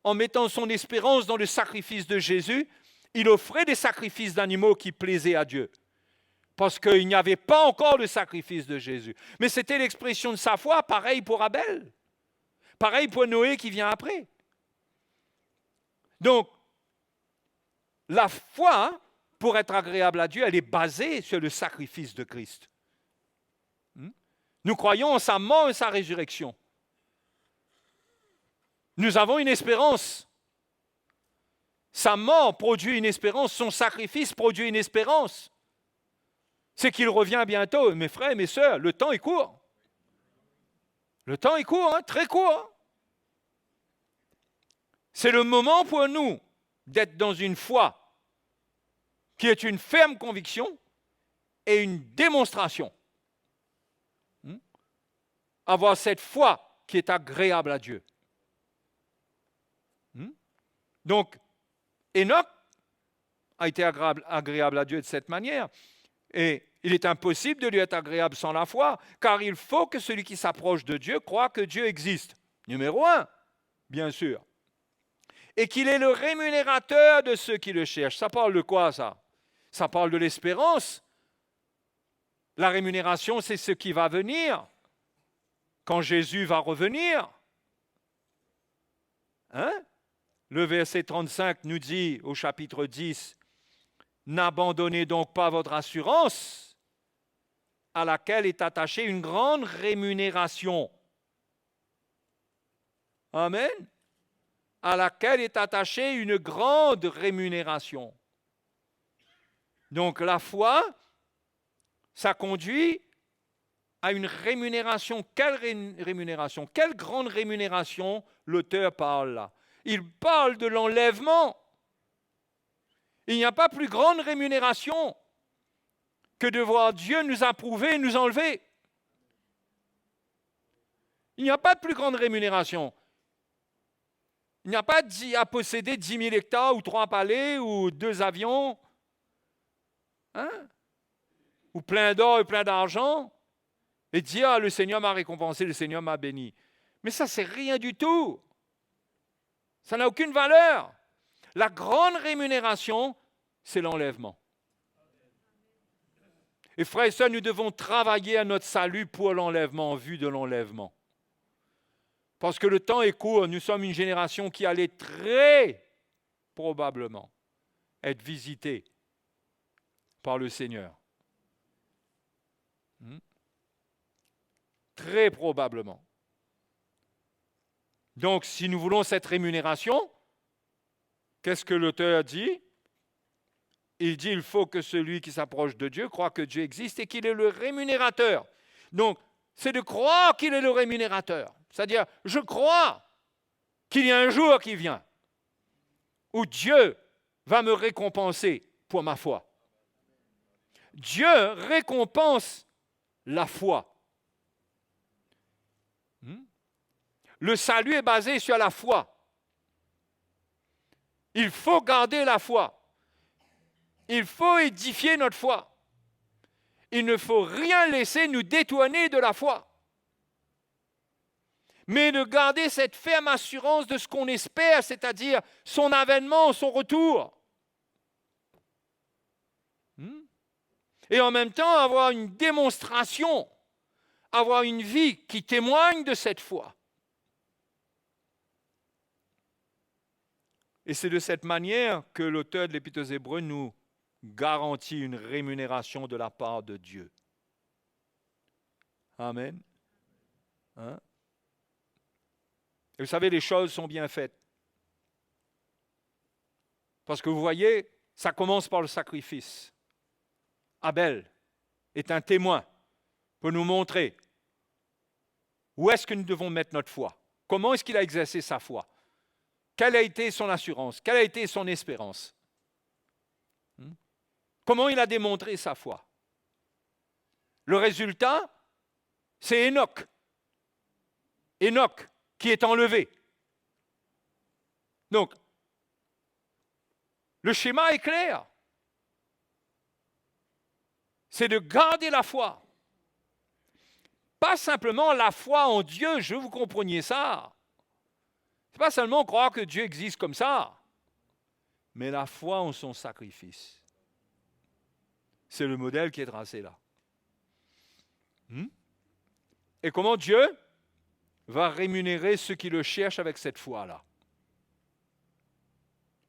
En mettant son espérance dans le sacrifice de Jésus, il offrait des sacrifices d'animaux qui plaisaient à Dieu. Parce qu'il n'y avait pas encore le sacrifice de Jésus. Mais c'était l'expression de sa foi, pareil pour Abel. Pareil pour Noé qui vient après. Donc, la foi, pour être agréable à Dieu, elle est basée sur le sacrifice de Christ. Nous croyons en sa mort et sa résurrection. Nous avons une espérance. Sa mort produit une espérance, son sacrifice produit une espérance. C'est qu'il revient bientôt. Mes frères et mes sœurs, le temps est court. Le temps est court, très court. C'est le moment pour nous d'être dans une foi qui est une ferme conviction et une démonstration. Avoir cette foi qui est agréable à Dieu. Donc, Enoch a été agréable à Dieu de cette manière. Et il est impossible de lui être agréable sans la foi, car il faut que celui qui s'approche de Dieu croie que Dieu existe. Numéro 1, bien sûr. Et qu'il est le rémunérateur de ceux qui le cherchent. Ça parle de quoi, ça? Ça parle de l'espérance. La rémunération, c'est ce qui va venir quand Jésus va revenir. Le verset 35 nous dit au chapitre 10, « N'abandonnez donc pas votre assurance à laquelle est attachée une grande rémunération. » Amen. À laquelle est attachée une grande rémunération. Donc la foi, ça conduit à une rémunération. Quelle rémunération? Quelle grande rémunération l'auteur parle là? Il parle de l'enlèvement. Il n'y a pas plus grande rémunération que de voir Dieu nous approuver et nous enlever. Il n'y a pas de plus grande rémunération. Il n'y a pas à posséder 10 000 hectares ou 3 palais ou 2 avions, ou plein d'or et plein d'argent, et dire, ah, le Seigneur m'a récompensé, le Seigneur m'a béni. Mais ça, c'est rien du tout. Ça n'a aucune valeur. La grande rémunération, c'est l'enlèvement. Et frères et sœurs, nous devons travailler à notre salut pour l'enlèvement, en vue de l'enlèvement. Parce que le temps est court, nous sommes une génération qui allait très probablement être visitée par le Seigneur. Très probablement. Donc, si nous voulons cette rémunération, qu'est-ce que l'auteur dit? Il dit, il faut que celui qui s'approche de Dieu croit que Dieu existe et qu'il est le rémunérateur. Donc, c'est de croire qu'il est le rémunérateur. C'est-à-dire, je crois qu'il y a un jour qui vient où Dieu va me récompenser pour ma foi. Dieu récompense la foi. Le salut est basé sur la foi. Il faut garder la foi. Il faut édifier notre foi. il ne faut rien laisser nous détourner de la foi, mais de garder cette ferme assurance de ce qu'on espère, c'est-à-dire son avènement, son retour. Et en même temps, avoir une démonstration, avoir une vie qui témoigne de cette foi. Et c'est de cette manière que l'auteur de l'Épître aux Hébreux nous garantit une rémunération de la part de Dieu. Amen. Hein? Et vous savez, les choses sont bien faites. Parce que vous voyez, ça commence par le sacrifice. Abel est un témoin pour nous montrer où est-ce que nous devons mettre notre foi. Comment est-ce qu'il a exercé sa foi? Quelle a été son assurance? Quelle a été son espérance? Comment il a démontré sa foi? Le résultat, c'est Enoch. Enoch qui est enlevé. Donc, le schéma est clair. C'est de garder la foi. Pas simplement la foi en Dieu, je veux que vous compreniez ça. Ce n'est pas seulement croire que Dieu existe comme ça, mais la foi en son sacrifice. C'est le modèle qui est tracé là. Et comment Dieu va rémunérer ceux qui le cherchent avec cette foi-là?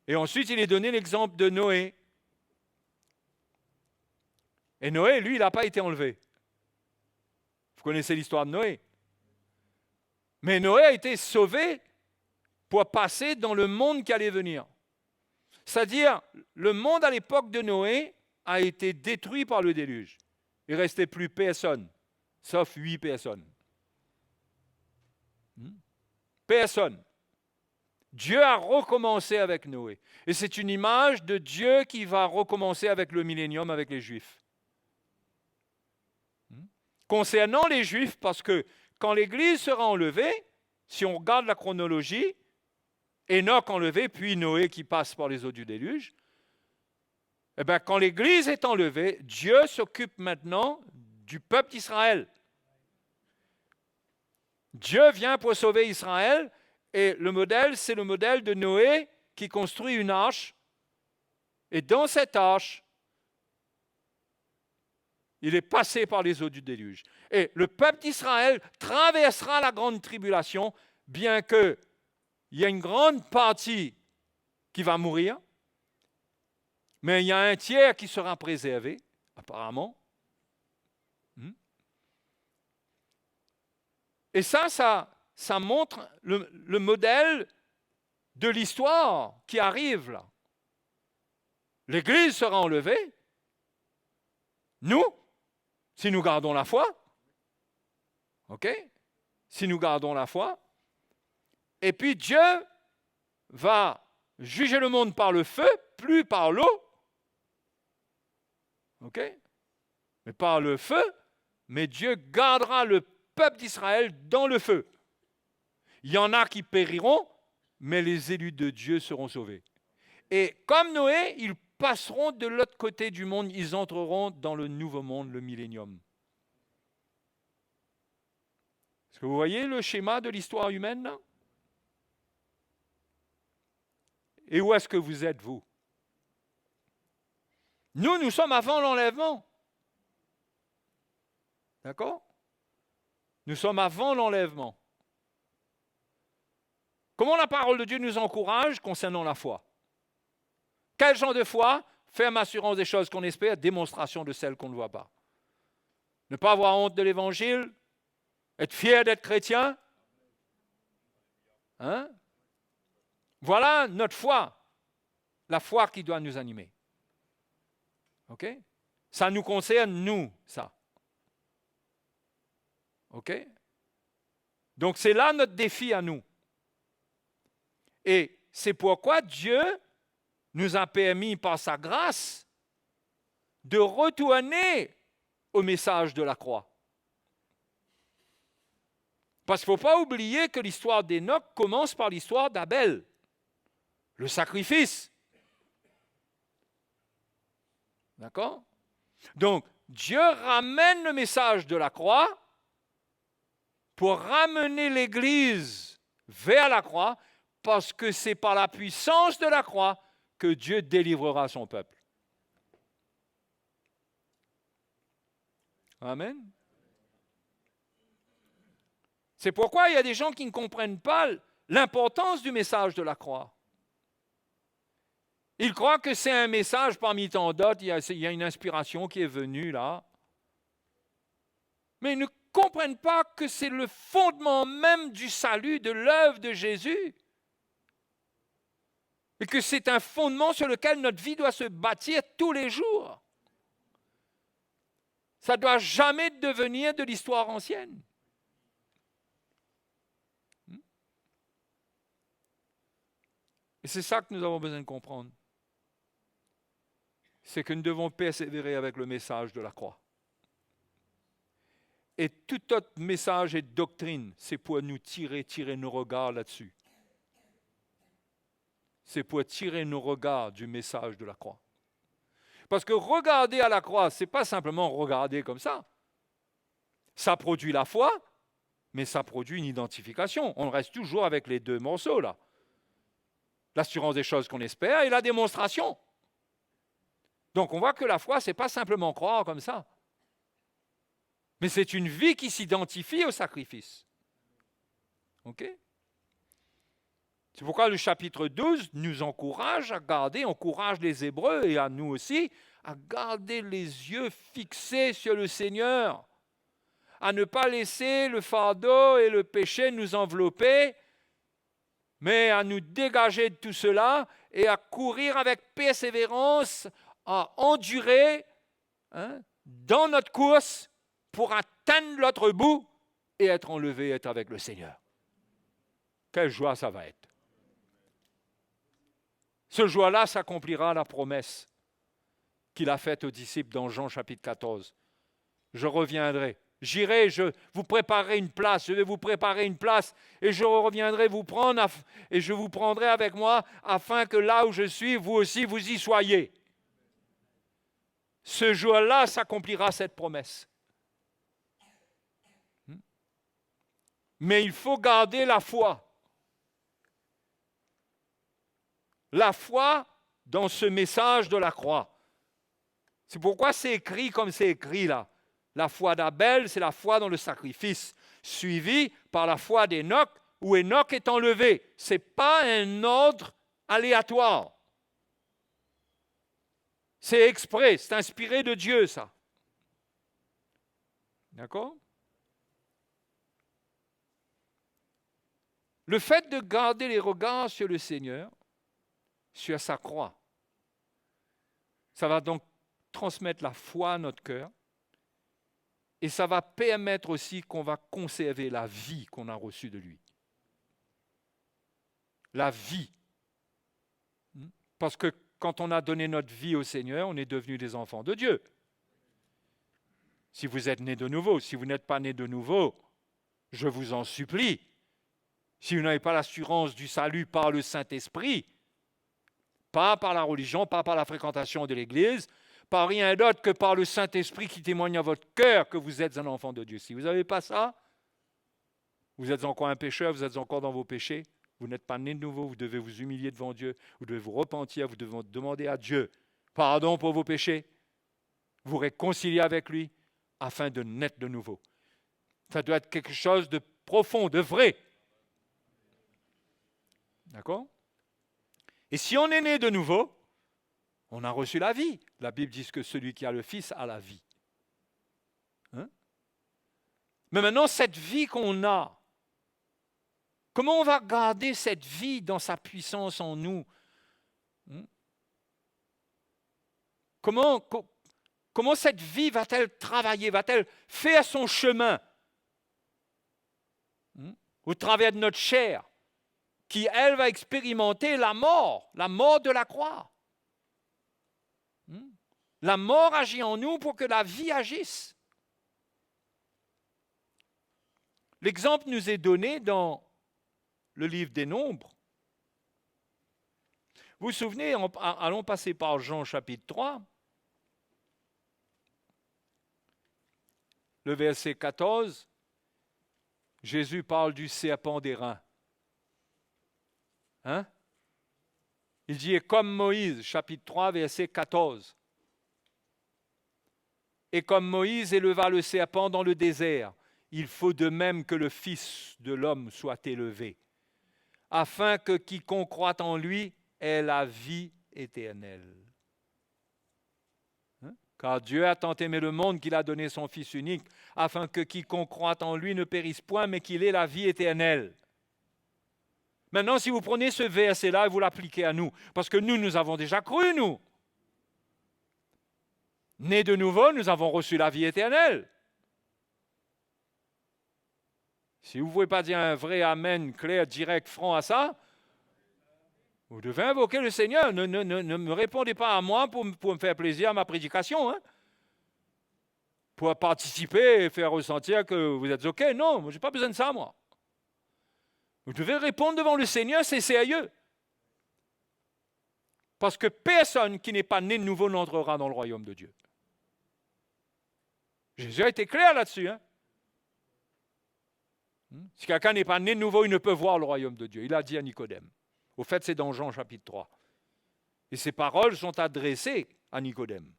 Et ensuite, il est donné l'exemple de Noé. Et Noé, lui, il n'a pas été enlevé. Vous connaissez l'histoire de Noé. Mais Noé a été sauvé pour passer dans le monde qui allait venir. C'est-à-dire, le monde à l'époque de Noé a été détruit par le déluge. Il ne restait plus personne, sauf 8 personnes. Personne. Dieu a recommencé avec Noé. Et c'est une image de Dieu qui va recommencer avec le millénium, avec les Juifs. Concernant les Juifs, parce que quand l'Église sera enlevée, si on regarde la chronologie, Enoch enlevé, puis Noé qui passe par les eaux du déluge, eh bien, quand l'Église est enlevée, Dieu s'occupe maintenant du peuple d'Israël. Dieu vient pour sauver Israël, et le modèle, c'est le modèle de Noé qui construit une arche, et dans cette arche, il est passé par les eaux du déluge. Et le peuple d'Israël traversera la grande tribulation, bien qu'il y a une grande partie qui va mourir, mais il y a un tiers qui sera préservé, apparemment. Et ça montre le modèle de l'histoire qui arrive là. L'Église sera enlevée. Nous, si nous gardons la foi, ok? Si nous gardons la foi, et puis Dieu va juger le monde par le feu, plus par l'eau, ok? Mais par le feu, mais Dieu gardera le peuple d'Israël dans le feu. Il y en a qui périront, mais les élus de Dieu seront sauvés. Et comme Noé, ils passeront de l'autre côté du monde, ils entreront dans le nouveau monde, le millénium. Est-ce que vous voyez le schéma de l'histoire humaine là? Et où est-ce que vous êtes, vous? Nous sommes avant l'enlèvement. D'accord? Nous sommes avant l'enlèvement. Comment la parole de Dieu nous encourage concernant la foi? Quel genre de foi? Ferme assurance des choses qu'on espère, démonstration de celles qu'on ne voit pas. Ne pas avoir honte de l'Évangile, être fier d'être chrétien. Hein? Voilà notre foi, la foi qui doit nous animer. Ok? Ça nous concerne, nous, ça. Ok? Donc c'est là notre défi à nous. Et c'est pourquoi Dieu nous a permis par sa grâce de retourner au message de la croix. Parce qu'il ne faut pas oublier que l'histoire d'Enoch commence par l'histoire d'Abel, le sacrifice. D'accord? Donc, Dieu ramène le message de la croix pour ramener l'Église vers la croix, parce que c'est par la puissance de la croix que Dieu délivrera son peuple. Amen. C'est pourquoi il y a des gens qui ne comprennent pas l'importance du message de la croix. Ils croient que c'est un message parmi tant d'autres, il y a une inspiration qui est venue là. Mais ils ne comprennent pas que c'est le fondement même du salut, de l'œuvre de Jésus. Et que c'est un fondement sur lequel notre vie doit se bâtir tous les jours. Ça ne doit jamais devenir de l'histoire ancienne. Et c'est ça que nous avons besoin de comprendre. C'est que nous devons persévérer avec le message de la croix. Et tout autre message et doctrine, c'est pour nous tirer nos regards là-dessus. C'est pour tirer nos regards du message de la croix. Parce que regarder à la croix, ce n'est pas simplement regarder comme ça. Ça produit la foi, mais ça produit une identification. On reste toujours avec les deux morceaux là. L'assurance des choses qu'on espère et la démonstration. Donc on voit que la foi, ce n'est pas simplement croire comme ça. Mais c'est une vie qui s'identifie au sacrifice. OK ? C'est pourquoi le chapitre 12 nous encourage à garder, encourage les Hébreux et à nous aussi, à garder les yeux fixés sur le Seigneur, à ne pas laisser le fardeau et le péché nous envelopper, mais à nous dégager de tout cela et à courir avec persévérance, à endurer dans notre course pour atteindre l'autre bout et être enlevé, être avec le Seigneur. Quelle joie ça va être! Ce jour-là s'accomplira la promesse qu'il a faite aux disciples dans Jean chapitre 14. Je reviendrai, j'irai, je vous préparerai une place, je vais vous préparer une place et je reviendrai vous prendre et je vous prendrai avec moi afin que là où je suis, vous aussi vous y soyez. Ce jour-là s'accomplira cette promesse. Mais il faut garder la foi. La foi dans ce message de la croix. C'est pourquoi c'est écrit comme c'est écrit là. La foi d'Abel, c'est la foi dans le sacrifice, suivie par la foi d'Enoch, où Enoch est enlevé. Ce n'est pas un ordre aléatoire. C'est exprès, c'est inspiré de Dieu, ça. D'accord ? Le fait de garder les regards sur le Seigneur, sur sa croix, ça va donc transmettre la foi à notre cœur et ça va permettre aussi qu'on va conserver la vie qu'on a reçue de lui. La vie. Parce que quand on a donné notre vie au Seigneur, on est devenus des enfants de Dieu. Si vous êtes nés de nouveau, si vous n'êtes pas nés de nouveau, je vous en supplie, si vous n'avez pas l'assurance du salut par le Saint-Esprit, pas par la religion, pas par la fréquentation de l'Église, par rien d'autre que par le Saint-Esprit qui témoigne à votre cœur que vous êtes un enfant de Dieu. Si vous n'avez pas ça, vous êtes encore un pécheur, vous êtes encore dans vos péchés, vous n'êtes pas né de nouveau, vous devez vous humilier devant Dieu, vous devez vous repentir, vous devez demander à Dieu pardon pour vos péchés, vous réconcilier avec lui afin de naître de nouveau. Ça doit être quelque chose de profond, de vrai. D'accord ? Et si on est né de nouveau, on a reçu la vie. La Bible dit que celui qui a le Fils a la vie. Mais maintenant, cette vie qu'on a, comment on va garder cette vie dans sa puissance en nous ? Comment cette vie va-t-elle travailler, va-t-elle faire son chemin au travers de notre chair qui, elle, va expérimenter la mort de la croix. La mort agit en nous pour que la vie agisse. L'exemple nous est donné dans le livre des Nombres. Vous vous souvenez, allons passer par Jean chapitre 3. le verset 14, Jésus parle du serpent d'airain. Hein? Il dit, et comme Moïse, chapitre 3, verset 14. Et comme Moïse éleva le serpent dans le désert, il faut de même que le Fils de l'homme soit élevé, afin que quiconque croit en lui ait la vie éternelle. Hein? Car Dieu a tant aimé le monde qu'il a donné son Fils unique, afin que quiconque croit en lui ne périsse point, mais qu'il ait la vie éternelle. Maintenant, si vous prenez ce verset-là et vous l'appliquez à nous, parce que nous avons déjà cru, nous. Nés de nouveau, nous avons reçu la vie éternelle. Si vous ne pouvez pas dire un vrai amen clair, direct, franc à ça, vous devez invoquer le Seigneur. Ne me répondez pas à moi pour me faire plaisir à ma prédication. Hein? Pour participer et faire ressentir que vous êtes OK. Non, je n'ai pas besoin de ça, moi. Vous devez répondre devant le Seigneur, c'est sérieux. Parce que personne qui n'est pas né de nouveau n'entrera dans le royaume de Dieu. Jésus a été clair là-dessus. Hein? Si quelqu'un n'est pas né de nouveau, il ne peut voir le royaume de Dieu. Il a dit à Nicodème. Au fait, c'est dans Jean chapitre 3. Et ces paroles sont adressées à Nicodème.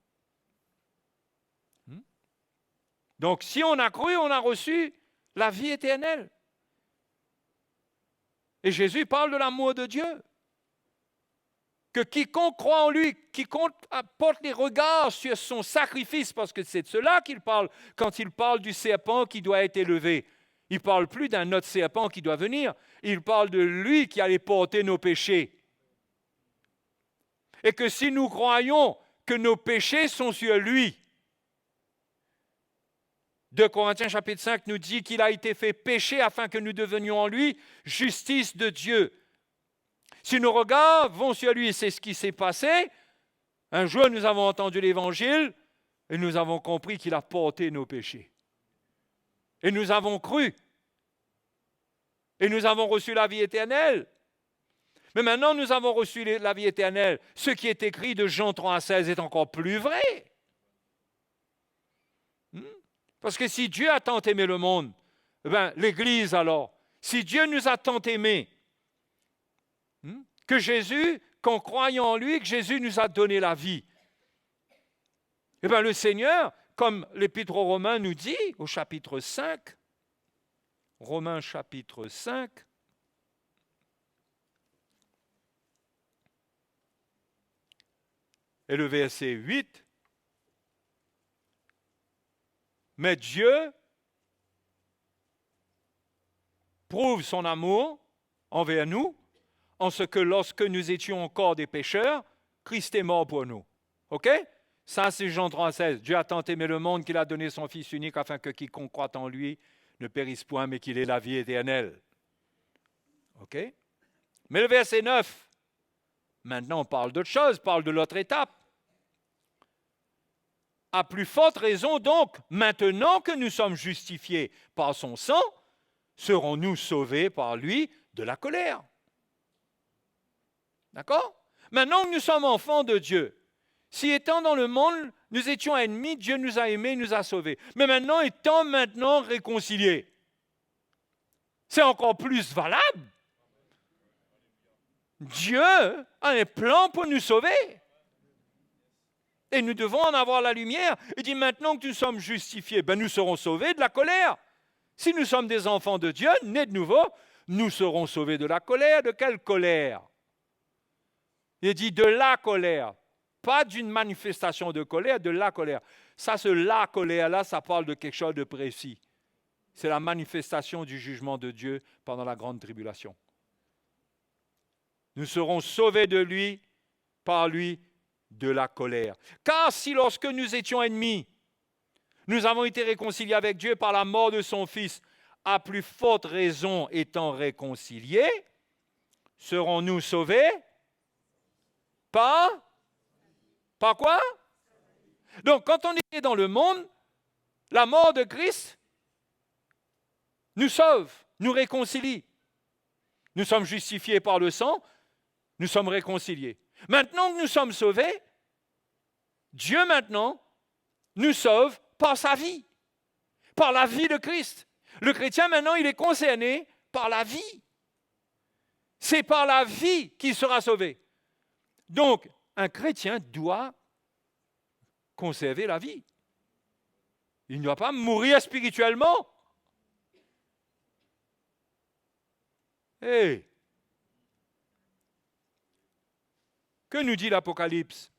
Donc, si on a cru, on a reçu la vie éternelle. Et Jésus parle de l'amour de Dieu. Que quiconque croit en lui, quiconque apporte les regards sur son sacrifice, parce que c'est de cela qu'il parle quand il parle du serpent qui doit être élevé. Il ne parle plus d'un autre serpent qui doit venir. Il parle de lui qui allait porter nos péchés. Et que si nous croyons que nos péchés sont sur lui, 2 Corinthiens chapitre 5 nous dit qu'il a été fait péché afin que nous devenions en lui justice de Dieu. Si nos regards vont sur lui, c'est ce qui s'est passé. Un jour, nous avons entendu l'Évangile et nous avons compris qu'il a porté nos péchés. Et nous avons cru. Et nous avons reçu la vie éternelle. Mais maintenant, nous avons reçu la vie éternelle. Ce qui est écrit de Jean 3,16 est encore plus vrai. Parce que si Dieu a tant aimé le monde, l'Église alors, si Dieu nous a tant aimés, que Jésus, qu'en croyant en lui, que Jésus nous a donné la vie, le Seigneur, comme l'Épître aux Romains nous dit, au chapitre 5, Romains chapitre 5, et le verset 8, mais Dieu prouve son amour envers nous en ce que lorsque nous étions encore des pécheurs, Christ est mort pour nous. OK? Ça, c'est Jean 3,16. Dieu a tant aimé le monde qu'il a donné son Fils unique afin que quiconque croit en lui ne périsse point, mais qu'il ait la vie éternelle. OK? Mais le verset 9, maintenant on parle d'autre chose, parle de l'autre étape. À plus forte raison donc, maintenant que nous sommes justifiés par son sang, serons-nous sauvés par lui de la colère. D'accord? Maintenant que nous sommes enfants de Dieu, si étant dans le monde, nous étions ennemis, Dieu nous a aimés, nous a sauvés. Mais maintenant, étant maintenant réconciliés, c'est encore plus valable. Dieu a un plan pour nous sauver. Et nous devons en avoir la lumière. Il dit maintenant que nous sommes justifiés, nous serons sauvés de la colère. Si nous sommes des enfants de Dieu, nés de nouveau, nous serons sauvés de la colère. De quelle colère? Il dit de la colère. Pas d'une manifestation de colère, de la colère. Ça, la colère-là, ça parle de quelque chose de précis. C'est la manifestation du jugement de Dieu pendant la grande tribulation. Nous serons sauvés de lui, par lui, de la colère. Car si lorsque nous étions ennemis, nous avons été réconciliés avec Dieu par la mort de son Fils, à plus forte raison étant réconciliés, serons-nous sauvés par quoi? Donc, quand on était dans le monde, la mort de Christ nous sauve, nous réconcilie. Nous sommes justifiés par le sang, nous sommes réconciliés. Maintenant que nous sommes sauvés, Dieu maintenant nous sauve par sa vie. par la vie de Christ. Le chrétien, maintenant, il est concerné par la vie. C'est par la vie qu'il sera sauvé. Donc, un chrétien doit conserver la vie. Il ne doit pas mourir spirituellement. Hey. Que nous dit l'Apocalypse?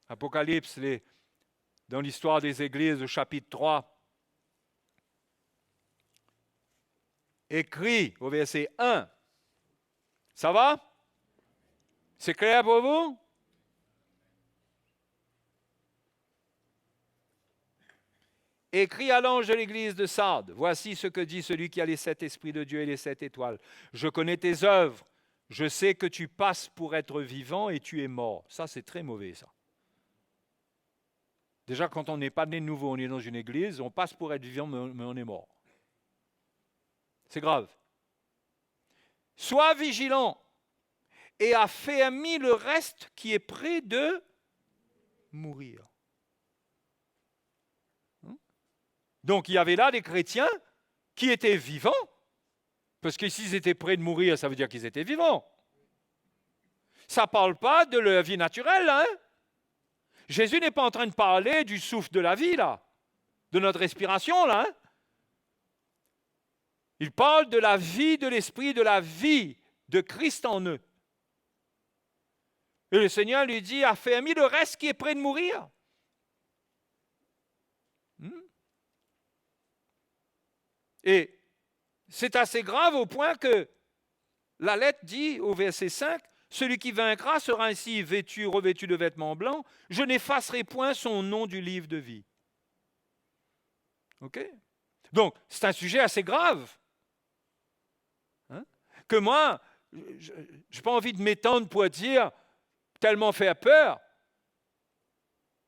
Apocalypse, dans l'histoire des églises, au chapitre 3, écrit au verset 1. Ça va? C'est clair pour vous? Écrit à l'ange de l'église de Sardes, voici ce que dit celui qui a les 7 esprits de Dieu et les 7 étoiles. Je connais tes œuvres, je sais que tu passes pour être vivant et tu es mort. Ça, c'est très mauvais, ça. Déjà, quand on n'est pas né de nouveau, on est dans une église, on passe pour être vivant, mais on est mort. C'est grave. Sois vigilant et affermis le reste qui est près de mourir. Donc, il y avait là des chrétiens qui étaient vivants, parce que s'ils étaient près de mourir, ça veut dire qu'ils étaient vivants. Ça ne parle pas de leur vie naturelle, hein? Jésus n'est pas en train de parler du souffle de la vie, là, de notre respiration, là. Hein? Il parle de la vie de l'esprit, de la vie de Christ en eux. Et le Seigneur lui dit, affermis le reste qui est près de mourir. Et c'est assez grave au point que la lettre dit au verset 5, celui qui vaincra sera ainsi revêtu de vêtements blancs, je n'effacerai point son nom du livre de vie. OK? Donc, c'est un sujet assez grave. Hein? Que moi, je n'ai pas envie de m'étendre pour dire tellement faire peur.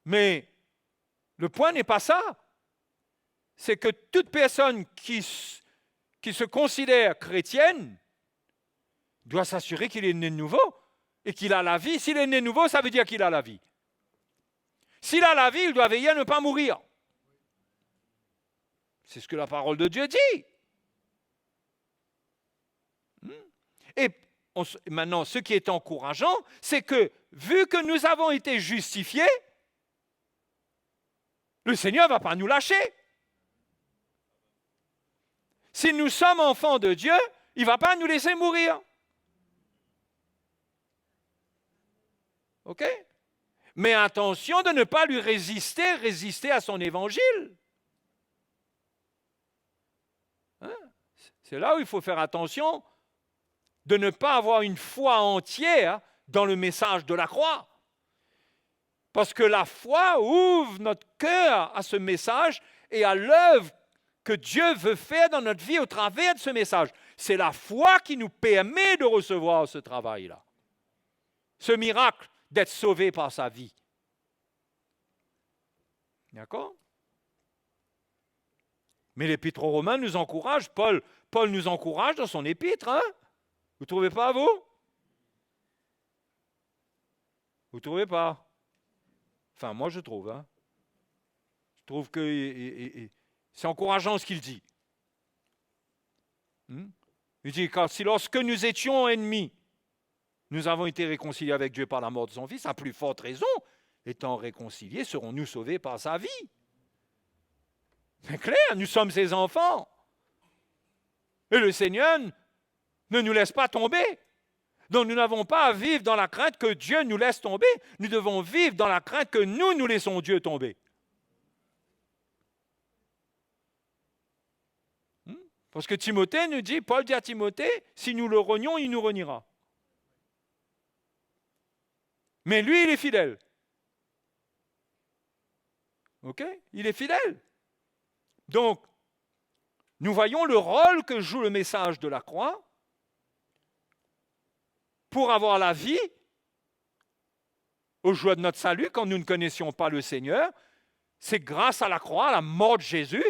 Mais le point n'est pas ça. C'est que toute personne qui se considère chrétienne doit s'assurer qu'il est né de nouveau et qu'il a la vie. S'il est né de nouveau, ça veut dire qu'il a la vie. S'il a la vie, il doit veiller à ne pas mourir. C'est ce que la parole de Dieu dit. Et maintenant, ce qui est encourageant, c'est que, vu que nous avons été justifiés, le Seigneur ne va pas nous lâcher. Si nous sommes enfants de Dieu, il ne va pas nous laisser mourir. OK? Mais attention de ne pas lui résister à son évangile. Hein? C'est là où il faut faire attention de ne pas avoir une foi entière dans le message de la croix. Parce que la foi ouvre notre cœur à ce message et à l'œuvre que Dieu veut faire dans notre vie au travers de ce message. C'est la foi qui nous permet de recevoir ce travail-là. Ce miracle d'être sauvé par sa vie. D'accord? Mais l'épître aux Romains nous encourage, Paul nous encourage dans son épître. Hein? Vous ne trouvez pas, vous? Vous ne trouvez pas? Enfin, moi, je trouve. Hein? Je trouve que c'est encourageant ce qu'il dit. Il dit, car si lorsque nous étions ennemis, nous avons été réconciliés avec Dieu par la mort de son Fils, à plus forte raison, étant réconciliés, serons-nous sauvés par sa vie. C'est clair, nous sommes ses enfants. Et le Seigneur ne nous laisse pas tomber. Donc nous n'avons pas à vivre dans la crainte que Dieu nous laisse tomber. Nous devons vivre dans la crainte que nous laissons Dieu tomber. Parce que Timothée nous dit, Paul dit à Timothée, si nous le renions, il nous reniera. Mais lui, il est fidèle. OK? Il est fidèle. Donc, nous voyons le rôle que joue le message de la croix pour avoir la vie au jour de notre salut quand nous ne connaissions pas le Seigneur. C'est grâce à la croix, à la mort de Jésus,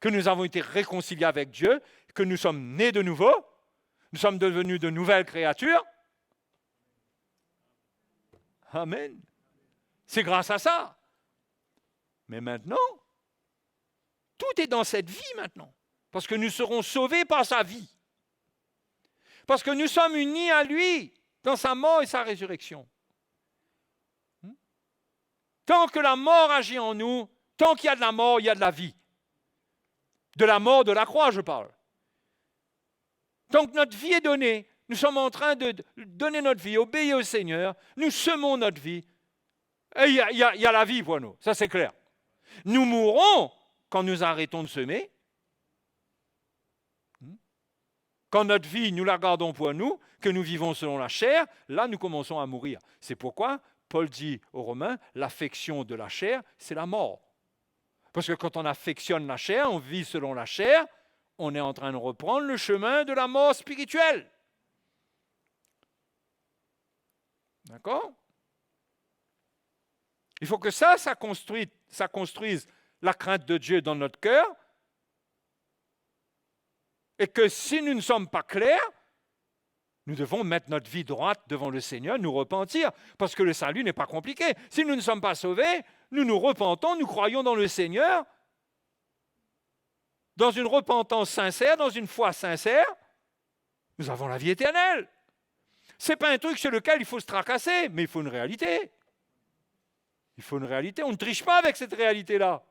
que nous avons été réconciliés avec Dieu, que nous sommes nés de nouveau, nous sommes devenus de nouvelles créatures. Amen. C'est grâce à ça. Mais maintenant, tout est dans cette vie maintenant. Parce que nous serons sauvés par sa vie. Parce que nous sommes unis à lui dans sa mort et sa résurrection. Tant que la mort agit en nous, tant qu'il y a de la mort, il y a de la vie. De la mort de la croix, je parle. Tant que notre vie est donnée, nous sommes en train de donner notre vie, obéir au Seigneur, nous semons notre vie. Et il y a la vie pour nous, ça c'est clair. Nous mourrons quand nous arrêtons de semer. Quand notre vie, nous la gardons pour nous, que nous vivons selon la chair, là nous commençons à mourir. C'est pourquoi Paul dit aux Romains, l'affection de la chair, c'est la mort. Parce que quand on affectionne la chair, on vit selon la chair, on est en train de reprendre le chemin de la mort spirituelle. D'accord? Il faut que ça construise la crainte de Dieu dans notre cœur. Et que si nous ne sommes pas clairs, nous devons mettre notre vie droite devant le Seigneur, nous repentir, parce que le salut n'est pas compliqué. Si nous ne sommes pas sauvés, nous nous repentons, nous croyons dans le Seigneur, dans une repentance sincère, dans une foi sincère, nous avons la vie éternelle. Ce n'est pas un truc sur lequel il faut se tracasser, mais il faut une réalité. Il faut une réalité. On ne triche pas avec cette réalité-là.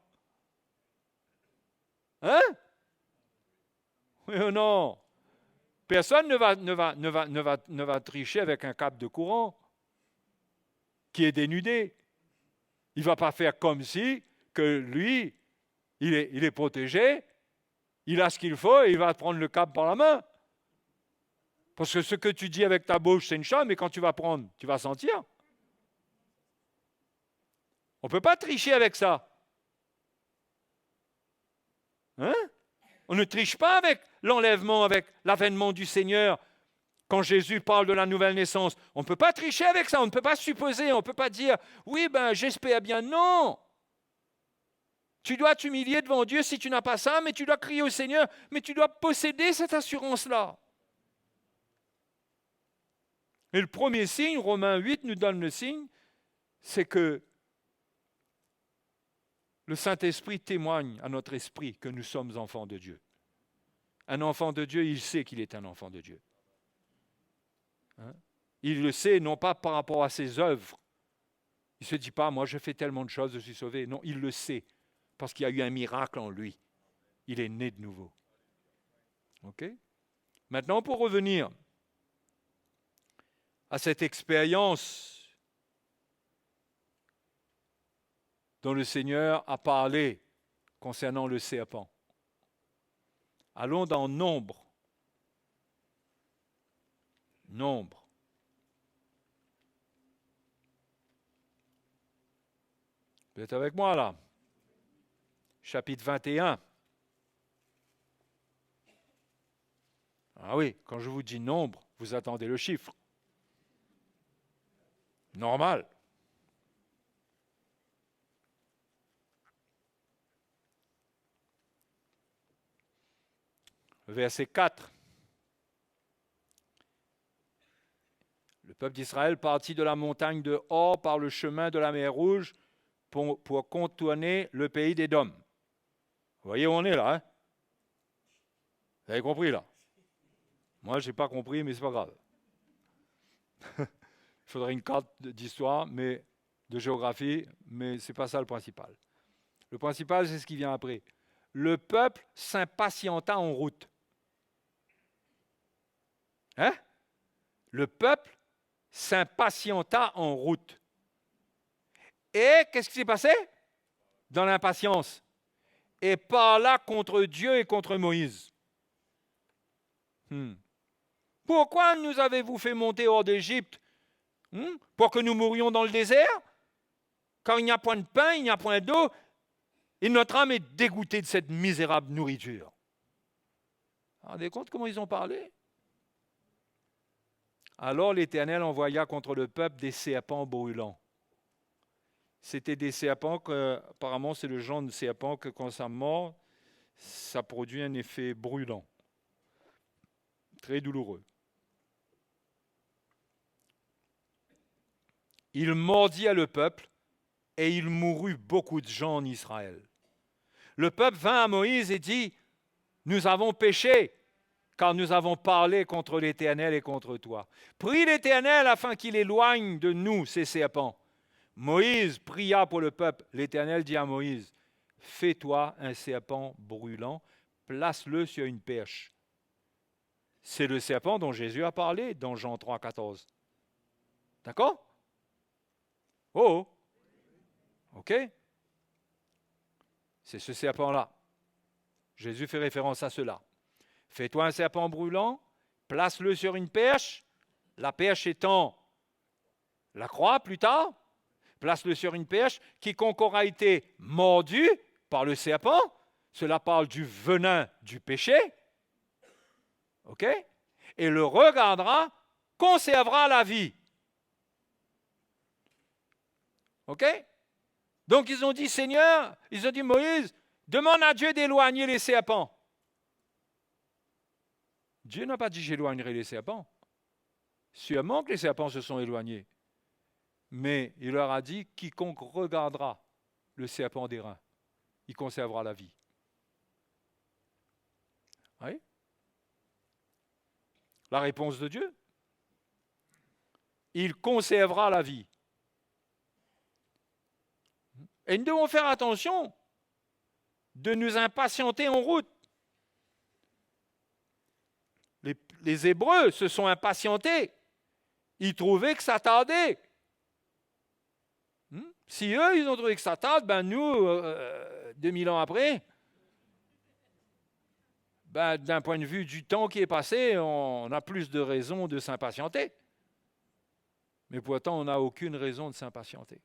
Hein? Oui ou non? Personne ne va tricher avec un câble de courant qui est dénudé. Il ne va pas faire comme si que lui, il est protégé, il a ce qu'il faut et il va prendre le câble par la main. Parce que ce que tu dis avec ta bouche, c'est une chose, mais quand tu vas prendre, tu vas sentir. On ne peut pas tricher avec ça. Hein? On ne triche pas avec l'enlèvement, avec l'avènement du Seigneur. Quand Jésus parle de la nouvelle naissance, on ne peut pas tricher avec ça, on ne peut pas supposer, on ne peut pas dire « oui, j'espère bien ». Non! Tu dois t'humilier devant Dieu si tu n'as pas ça, mais tu dois crier au Seigneur, mais tu dois posséder cette assurance-là. Et le premier signe, Romains 8 nous donne le signe, c'est que le Saint-Esprit témoigne à notre esprit que nous sommes enfants de Dieu. Un enfant de Dieu, il sait qu'il est un enfant de Dieu. Hein? Il le sait non pas par rapport à ses œuvres. Il ne se dit pas, moi je fais tellement de choses, je suis sauvé. Non, il le sait, parce qu'il y a eu un miracle en lui. Il est né de nouveau. OK? Maintenant, pour revenir à cette expérience dont le Seigneur a parlé concernant le serpent. Allons dans Nombre. Nombre. Vous êtes avec moi là? Chapitre 21. Ah oui, quand je vous dis nombre, vous attendez le chiffre. Normal. Verset 4. Le peuple d'Israël partit de la montagne de Hor par le chemin de la mer Rouge pour contourner le pays d'Édom. Vous voyez où on est là, hein? Vous avez compris là? Moi, je n'ai pas compris, mais ce n'est pas grave. Il faudrait une carte d'histoire, mais de géographie, mais ce n'est pas ça le principal. Le principal, c'est ce qui vient après. Le peuple s'impatienta en route. Hein? Le peuple s'impatienta en route. Et qu'est-ce qui s'est passé? Dans l'impatience. Et parla contre Dieu et contre Moïse. Pourquoi nous avez-vous fait monter hors d'Égypte? Pour que nous mourions dans le désert? Quand il n'y a point de pain, il n'y a point d'eau, et notre âme est dégoûtée de cette misérable nourriture. Vous vous rendez compte comment ils ont parlé? Alors l'Éternel envoya contre le peuple des serpents brûlants. C'était des serpents que, apparemment, c'est le genre de serpent que quand ça mord, ça produit un effet brûlant, très douloureux. Il mordit à le peuple et il mourut beaucoup de gens en Israël. Le peuple vint à Moïse et dit, nous avons péché, car nous avons parlé contre l'Éternel et contre toi. Prie l'Éternel afin qu'il éloigne de nous ces serpents. Moïse pria pour le peuple. L'Éternel dit à Moïse, fais-toi un serpent brûlant, place-le sur une perche. C'est le serpent dont Jésus a parlé dans Jean 3, 14. D'accord? Oh! OK? C'est ce serpent-là. Jésus fait référence à cela. Fais-toi un serpent brûlant, place-le sur une perche, la perche étant la croix plus tard, place-le sur une perche, quiconque aura été mordu par le serpent, cela parle du venin du péché, ok? Et le regardera, conservera la vie. Ok? Donc ils ont dit, Seigneur, ils ont dit, Moïse, demande à Dieu d'éloigner les serpents. Dieu n'a pas dit, j'éloignerai les serpents. Sûrement que les serpents se sont éloignés. Mais il leur a dit, quiconque regardera le serpent d'airain, il conservera la vie. Oui? La réponse de Dieu? Il conservera la vie. Et nous devons faire attention de nous impatienter en route. Les Hébreux se sont impatientés. Ils trouvaient que ça tardait. Si eux, ils ont trouvé que ça tarde, ben nous, 2000 ans après, ben, d'un point de vue du temps qui est passé, on a plus de raisons de s'impatienter. Mais pourtant, on n'a aucune raison de s'impatienter.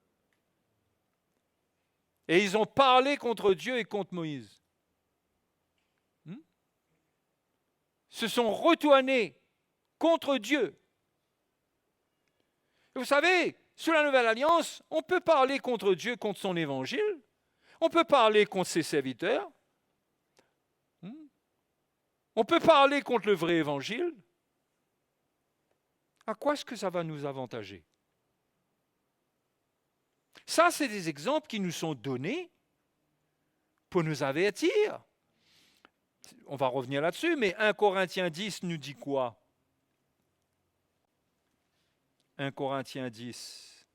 Et ils ont parlé contre Dieu et contre Moïse. Se sont retournés contre Dieu. Et vous savez, sous la Nouvelle Alliance, on peut parler contre Dieu, contre son évangile. On peut parler contre ses serviteurs. On peut parler contre le vrai évangile. À quoi est-ce que ça va nous avantager? Ça, c'est des exemples qui nous sont donnés pour nous avertir. On va revenir là-dessus, mais 1 Corinthiens 10 nous dit quoi? 1 Corinthiens 10.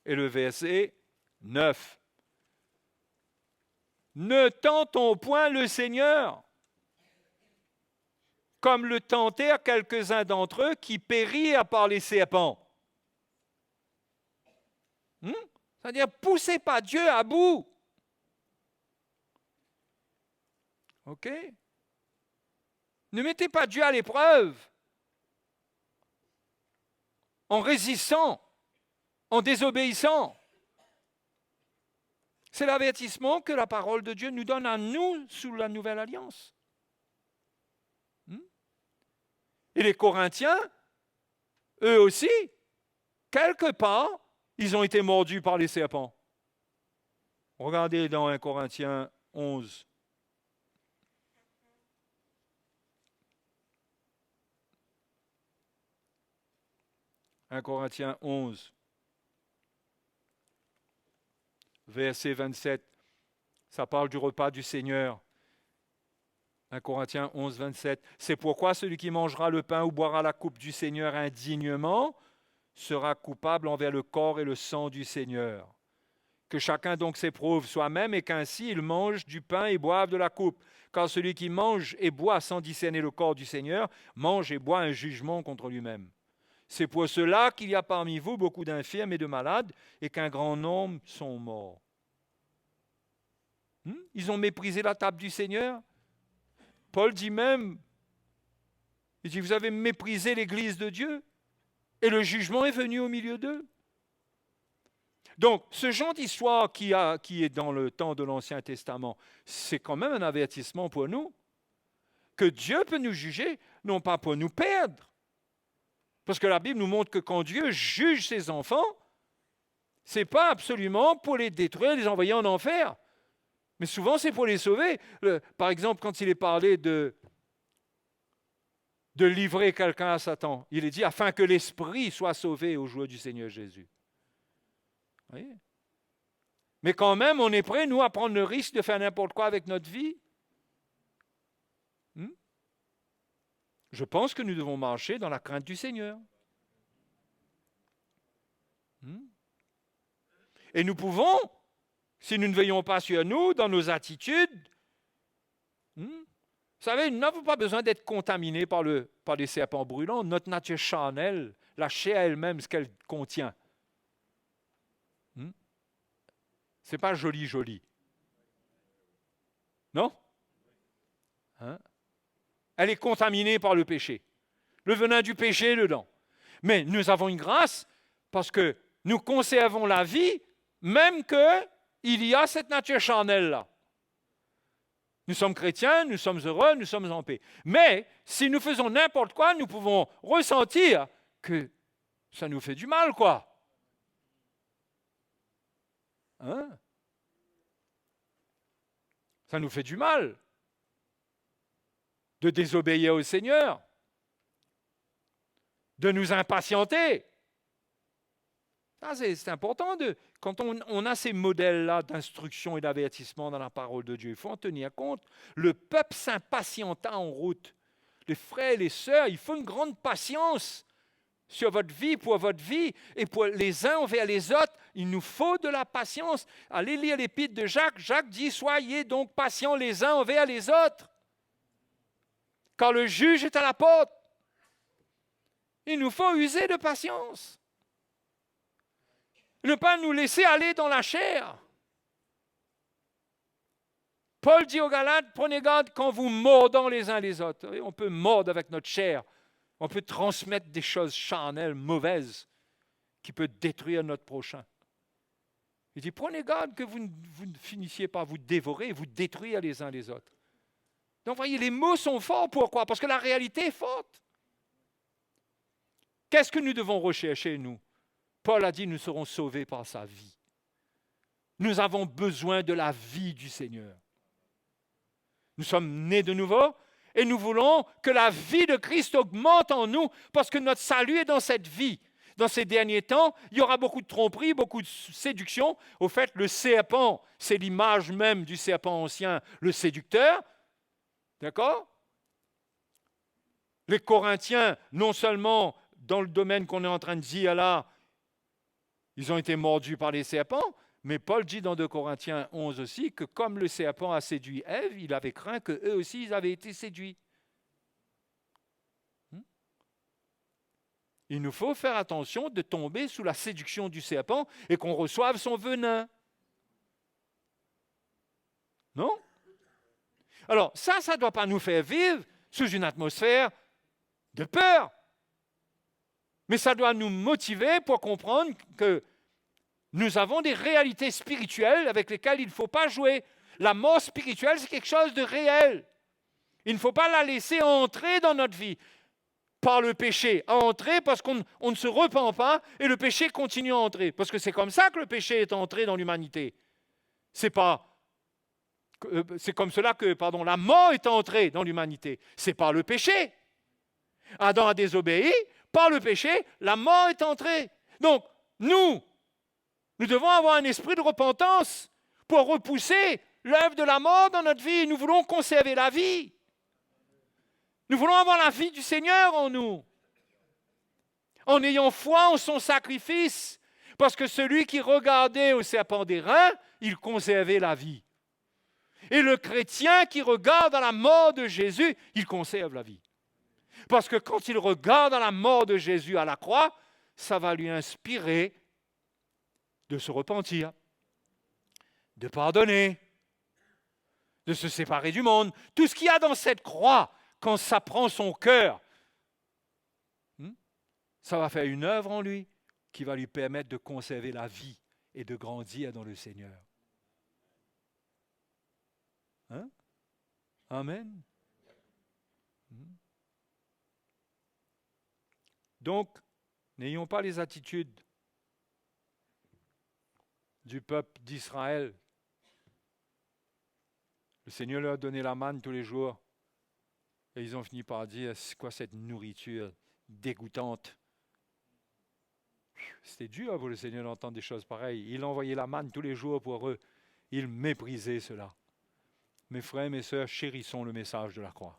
Et le verset 9. Ne tentons point le Seigneur, comme le tentèrent quelques-uns d'entre eux qui périrent par les serpents. C'est-à-dire, poussez pas Dieu à bout. OK? Ne mettez pas Dieu à l'épreuve en résistant, en désobéissant. C'est l'avertissement que la parole de Dieu nous donne à nous sous la Nouvelle Alliance. Et les Corinthiens, eux aussi, quelque part, ils ont été mordus par les serpents. Regardez dans 1 Corinthiens 11. 1 Corinthiens 11, verset 27, ça parle du repas du Seigneur. 1 Corinthiens 11, 27, c'est pourquoi celui qui mangera le pain ou boira la coupe du Seigneur indignement sera coupable envers le corps et le sang du Seigneur. Que chacun donc s'éprouve soi-même et qu'ainsi il mange du pain et boive de la coupe. Car celui qui mange et boit sans discerner le corps du Seigneur mange et boit un jugement contre lui-même. C'est pour cela qu'il y a parmi vous beaucoup d'infirmes et de malades et qu'un grand nombre sont morts. Ils ont méprisé la table du Seigneur. Paul dit même, il dit, vous avez méprisé l'Église de Dieu et le jugement est venu au milieu d'eux. Donc, ce genre d'histoire qui est dans le temps de l'Ancien Testament, c'est quand même un avertissement pour nous que Dieu peut nous juger, non pas pour nous perdre. Parce que la Bible nous montre que quand Dieu juge ses enfants, ce n'est pas absolument pour les détruire, les envoyer en enfer. Mais souvent, c'est pour les sauver. Par exemple, quand il est parlé de de livrer quelqu'un à Satan. Il est dit afin que l'esprit soit sauvé au jour du Seigneur Jésus. Vous voyez? Mais quand même, on est prêt, nous, à prendre le risque de faire n'importe quoi avec notre vie. Je pense que nous devons marcher dans la crainte du Seigneur. Et nous pouvons, si nous ne veillons pas sur nous, dans nos attitudes, vous savez, nous n'avons pas besoin d'être contaminés par les serpents brûlants. Notre nature charnelle, la chair elle-même, ce qu'elle contient. C'est pas joli, joli. Non? Elle est contaminée par le péché. Le venin du péché est dedans. Mais nous avons une grâce parce que nous conservons la vie, même qu'il y a cette nature charnelle-là. Nous sommes chrétiens, nous sommes heureux, nous sommes en paix. Mais si nous faisons n'importe quoi, nous pouvons ressentir que ça nous fait du mal, quoi. Ça nous fait du mal de désobéir au Seigneur, de nous impatienter. Ça, c'est important. Quand on a ces modèles-là d'instruction et d'avertissement dans la parole de Dieu, il faut en tenir compte. Le peuple s'impatienta en route. Les frères et les sœurs, il faut une grande patience sur votre vie, pour votre vie, et pour les uns envers les autres. Il nous faut de la patience. Allez lire l'épître de Jacques. Jacques dit, soyez donc patients les uns envers les autres. Car le juge est à la porte. Il nous faut user de patience. Ne pas nous laisser aller dans la chair. Paul dit aux Galates, prenez garde quand vous mordant les uns les autres. On peut mordre avec notre chair. On peut transmettre des choses charnelles, mauvaises, qui peuvent détruire notre prochain. Il dit, prenez garde que vous ne finissiez pas à vous dévorer et vous détruire les uns les autres. Donc, voyez, les mots sont forts. Pourquoi? Parce que la réalité est forte. Qu'est-ce que nous devons rechercher, nous? Paul a dit, nous serons sauvés par sa vie. Nous avons besoin de la vie du Seigneur. Nous sommes nés de nouveau et nous voulons que la vie de Christ augmente en nous parce que notre salut est dans cette vie. Dans ces derniers temps, il y aura beaucoup de tromperies, beaucoup de séduction. Au fait, le serpent, c'est l'image même du serpent ancien, le séducteur. D'accord? Les Corinthiens, non seulement dans le domaine qu'on est en train de dire là, ils ont été mordus par les serpents, mais Paul dit dans 2 Corinthiens 11 aussi que comme le serpent a séduit Ève, il avait craint qu'eux aussi ils avaient été séduits. Il nous faut faire attention de tomber sous la séduction du serpent et qu'on reçoive son venin. Non? Alors ça ne doit pas nous faire vivre sous une atmosphère de peur. Mais ça doit nous motiver pour comprendre que nous avons des réalités spirituelles avec lesquelles il ne faut pas jouer. La mort spirituelle, c'est quelque chose de réel. Il ne faut pas la laisser entrer dans notre vie par le péché. Entrer parce qu'on ne se repent pas et le péché continue à entrer. Parce que c'est comme ça que le péché est entré dans l'humanité. C'est comme cela que la mort est entrée dans l'humanité. C'est par le péché. Adam a désobéi. Par le péché, la mort est entrée. Donc, nous devons avoir un esprit de repentance pour repousser l'œuvre de la mort dans notre vie. Nous voulons conserver la vie. Nous voulons avoir la vie du Seigneur en nous. En ayant foi en son sacrifice. Parce que celui qui regardait au serpent des reins, il conservait la vie. Et le chrétien qui regarde à la mort de Jésus, il conserve la vie. Parce que quand il regarde à la mort de Jésus à la croix, ça va lui inspirer de se repentir, de pardonner, de se séparer du monde. Tout ce qu'il y a dans cette croix, quand ça prend son cœur, ça va faire une œuvre en lui qui va lui permettre de conserver la vie et de grandir dans le Seigneur. Amen. Donc, n'ayons pas les attitudes du peuple d'Israël. Le Seigneur leur a donné la manne tous les jours. Et ils ont fini par dire, c'est quoi cette nourriture dégoûtante? C'était dur pour le Seigneur d'entendre des choses pareilles. Il envoyait la manne tous les jours pour eux. Il méprisait cela. Mes frères et mes sœurs, chérissons le message de la croix.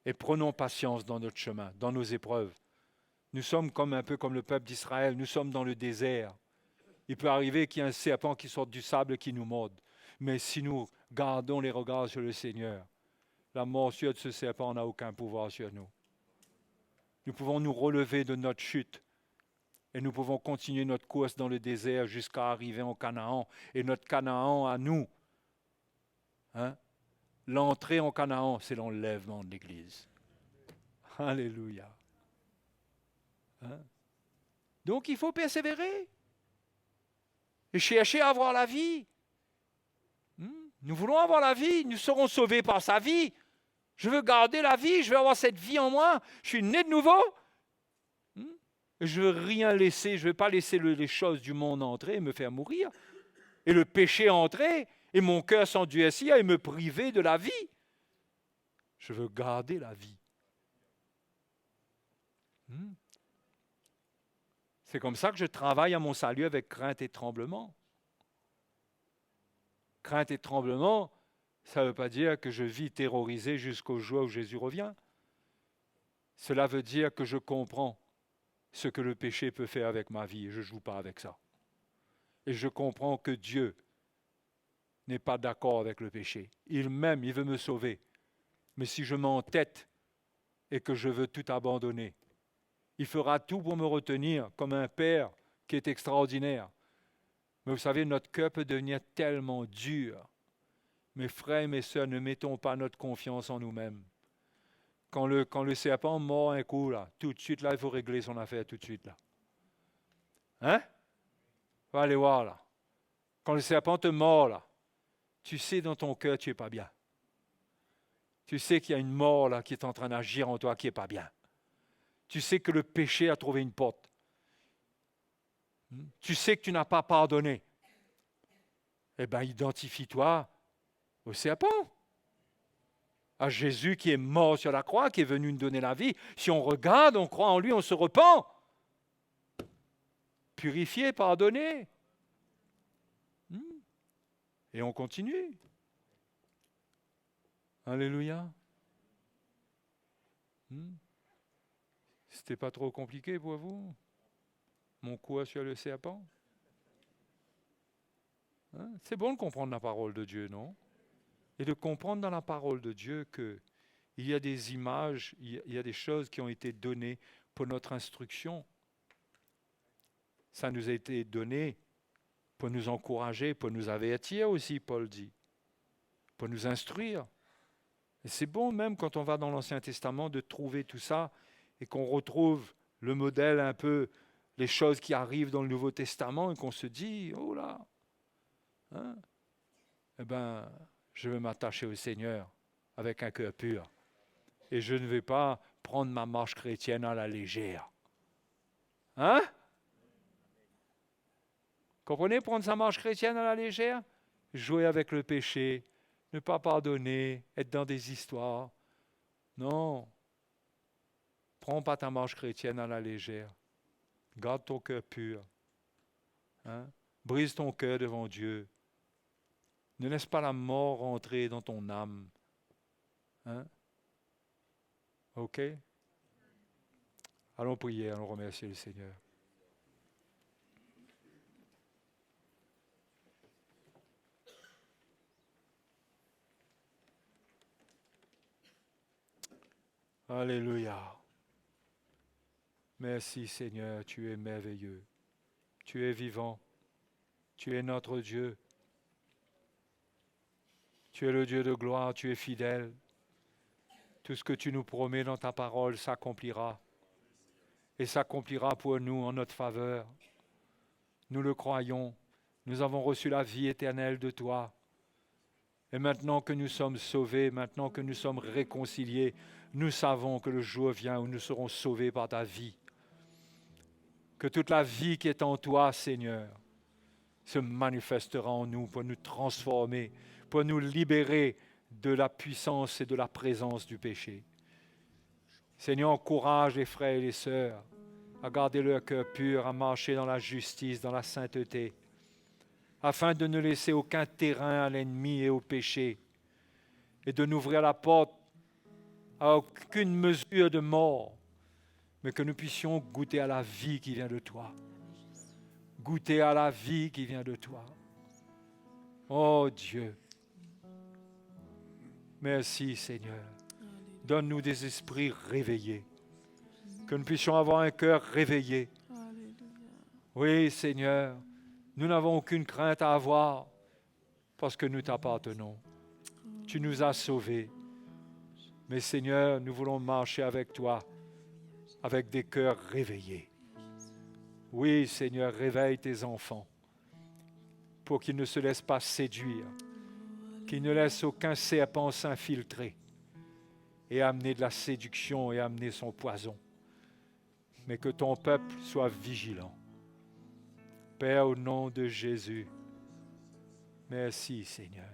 Et prenons patience dans notre chemin, dans nos épreuves. Nous sommes un peu comme le peuple d'Israël, nous sommes dans le désert. Il peut arriver qu'il y ait un serpent qui sorte du sable et qui nous morde. Mais si nous gardons les regards sur le Seigneur, la morsure de ce serpent n'a aucun pouvoir sur nous. Nous pouvons nous relever de notre chute et nous pouvons continuer notre course dans le désert jusqu'à arriver en Canaan. Et notre Canaan à nous, l'entrée en Canaan, c'est l'enlèvement de l'Église. Alléluia. Donc il faut persévérer et chercher à avoir la vie. Nous voulons avoir la vie, nous serons sauvés par sa vie. Je veux garder la vie, je veux avoir cette vie en moi. Je suis né de nouveau. Je ne veux rien laisser, je ne veux pas laisser les choses du monde entrer et me faire mourir. Et le péché entrer et mon cœur s'endurcir et me priver de la vie. Je veux garder la vie. C'est comme ça que je travaille à mon salut avec crainte et tremblement. Crainte et tremblement, ça ne veut pas dire que je vis terrorisé jusqu'au jour où Jésus revient. Cela veut dire que je comprends ce que le péché peut faire avec ma vie et je ne joue pas avec ça. Et je comprends que Dieu n'est pas d'accord avec le péché. Il m'aime, il veut me sauver. Mais si je m'entête et que je veux tout abandonner, il fera tout pour me retenir comme un père qui est extraordinaire. Mais vous savez, notre cœur peut devenir tellement dur. Mes frères et mes sœurs, ne mettons pas notre confiance en nous-mêmes. Quand le serpent mord un coup, là, tout de suite, là, il faut régler son affaire tout de suite, là. Va aller voir, là. Quand le serpent te mord, là, tu sais dans ton cœur, tu n'es pas bien. Tu sais qu'il y a une mort, là, qui est en train d'agir en toi, qui n'est pas bien. Tu sais que le péché a trouvé une porte. Tu sais que tu n'as pas pardonné. Eh bien, identifie-toi au serpent. À Jésus qui est mort sur la croix, qui est venu nous donner la vie. Si on regarde, on croit en lui, on se repent. Purifié, pardonné. Et on continue. Alléluia. C'était pas trop compliqué pour vous? Mon coup sur le serpent? C'est bon de comprendre la parole de Dieu, non? Et de comprendre dans la parole de Dieu qu'il y a des images, il y a des choses qui ont été données pour notre instruction. Ça nous a été donné pour nous encourager, pour nous avertir aussi, Paul dit, pour nous instruire. Et c'est bon même quand on va dans l'Ancien Testament de trouver tout ça et qu'on retrouve le modèle un peu, les choses qui arrivent dans le Nouveau Testament et qu'on se dit, oh là, eh bien, je veux m'attacher au Seigneur avec un cœur pur. Et je ne vais pas prendre ma marche chrétienne à la légère. Comprenez, prendre sa marche chrétienne à la légère? Jouer avec le péché, ne pas pardonner, être dans des histoires. Non. Prends pas ta marche chrétienne à la légère. Garde ton cœur pur. Brise ton cœur devant Dieu. Ne laisse pas la mort entrer dans ton âme. OK? Allons prier, allons remercier le Seigneur. Alléluia. Merci Seigneur, tu es merveilleux. Tu es vivant. Tu es notre Dieu. Tu es le Dieu de gloire, tu es fidèle. Tout ce que tu nous promets dans ta parole s'accomplira. Et s'accomplira pour nous en notre faveur. Nous le croyons. Nous avons reçu la vie éternelle de toi. Et maintenant que nous sommes sauvés, maintenant que nous sommes réconciliés, nous savons que le jour vient où nous serons sauvés par ta vie. Que toute la vie qui est en toi, Seigneur, se manifestera en nous pour nous transformer, pour nous libérer de la puissance et de la présence du péché. Seigneur, encourage les frères et les sœurs à garder leur cœur pur, à marcher dans la justice, dans la sainteté, afin de ne laisser aucun terrain à l'ennemi et au péché, et de n'ouvrir la porte à aucune mesure de mort, mais que nous puissions goûter à la vie qui vient de toi. Goûter à la vie qui vient de toi. Oh Dieu, merci Seigneur. Donne-nous des esprits réveillés, que nous puissions avoir un cœur réveillé. Oui Seigneur, nous n'avons aucune crainte à avoir parce que nous t'appartenons. Tu nous as sauvés. Mais Seigneur, nous voulons marcher avec toi, avec des cœurs réveillés. Oui, Seigneur, réveille tes enfants pour qu'ils ne se laissent pas séduire, qu'ils ne laissent aucun serpent s'infiltrer et amener de la séduction et amener son poison. Mais que ton peuple soit vigilant. Père, au nom de Jésus, merci Seigneur.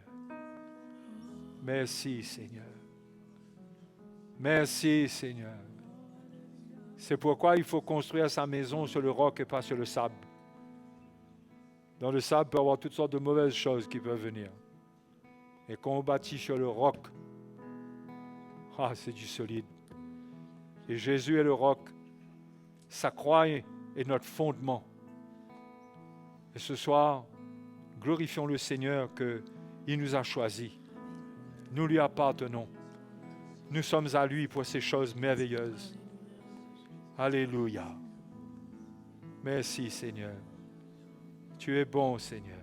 Merci Seigneur. Merci Seigneur. C'est pourquoi il faut construire sa maison sur le roc et pas sur le sable. Dans le sable, il peut y avoir toutes sortes de mauvaises choses qui peuvent venir. Et quand on bâtit sur le roc, c'est du solide. Et Jésus est le roc. Sa croix est notre fondement. Et ce soir, glorifions le Seigneur qu'il nous a choisis. Nous lui appartenons. Nous sommes à lui pour ces choses merveilleuses. Alléluia. Merci Seigneur. Tu es bon Seigneur.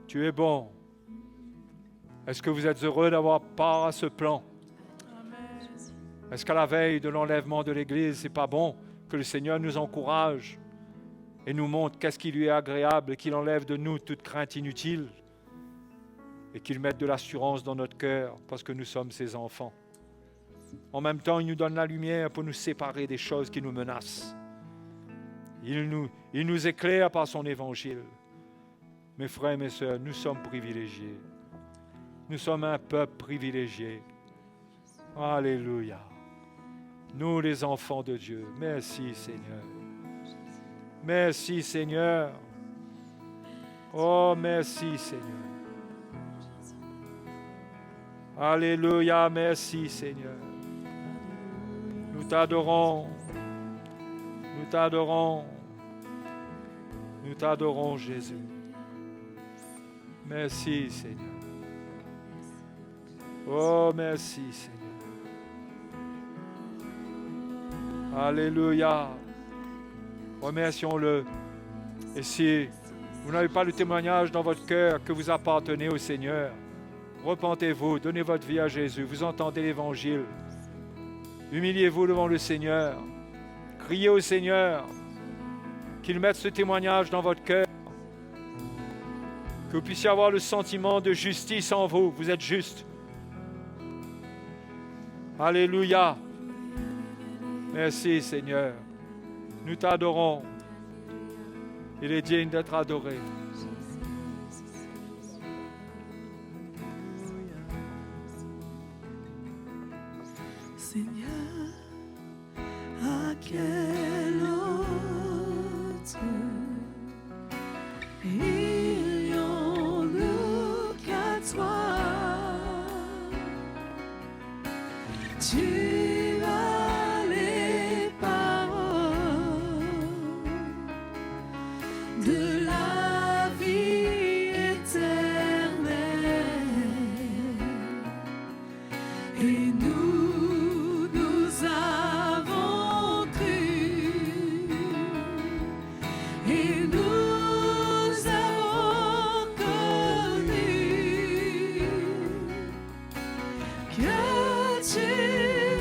Tu es bon. Est-ce que vous êtes heureux d'avoir part à ce plan? Est-ce qu'à la veille de l'enlèvement de l'Église, c'est pas bon que le Seigneur nous encourage et nous montre qu'est-ce qui lui est agréable et qu'il enlève de nous toute crainte inutile et qu'il mette de l'assurance dans notre cœur parce que nous sommes ses enfants. En même temps, il nous donne la lumière pour nous séparer des choses qui nous menacent. Il nous éclaire par son évangile. Mes frères et mes sœurs, nous sommes privilégiés. Nous sommes un peuple privilégié. Alléluia. Nous, les enfants de Dieu. Merci, Seigneur. Merci, Seigneur. Oh, merci, Seigneur. Alléluia. Merci, Seigneur. Nous t'adorons. Nous t'adorons. Nous t'adorons, Jésus. Merci, Seigneur. Oh, merci, Seigneur. Alléluia. Remercions-le. Et si vous n'avez pas le témoignage dans votre cœur que vous appartenez au Seigneur, repentez-vous, donnez votre vie à Jésus. Vous entendez l'Évangile. Humiliez-vous devant le Seigneur. Criez au Seigneur qu'il mette ce témoignage dans votre cœur. Que vous puissiez avoir le sentiment de justice en vous. Vous êtes juste. Alléluia. Merci Seigneur. Nous t'adorons. Il est digne d'être adoré. Seigneur, à quel autre ayons-nous qu'à toi? Tu as les paroles de la vie éternelle et nous avons cru et nous avons connu que tu es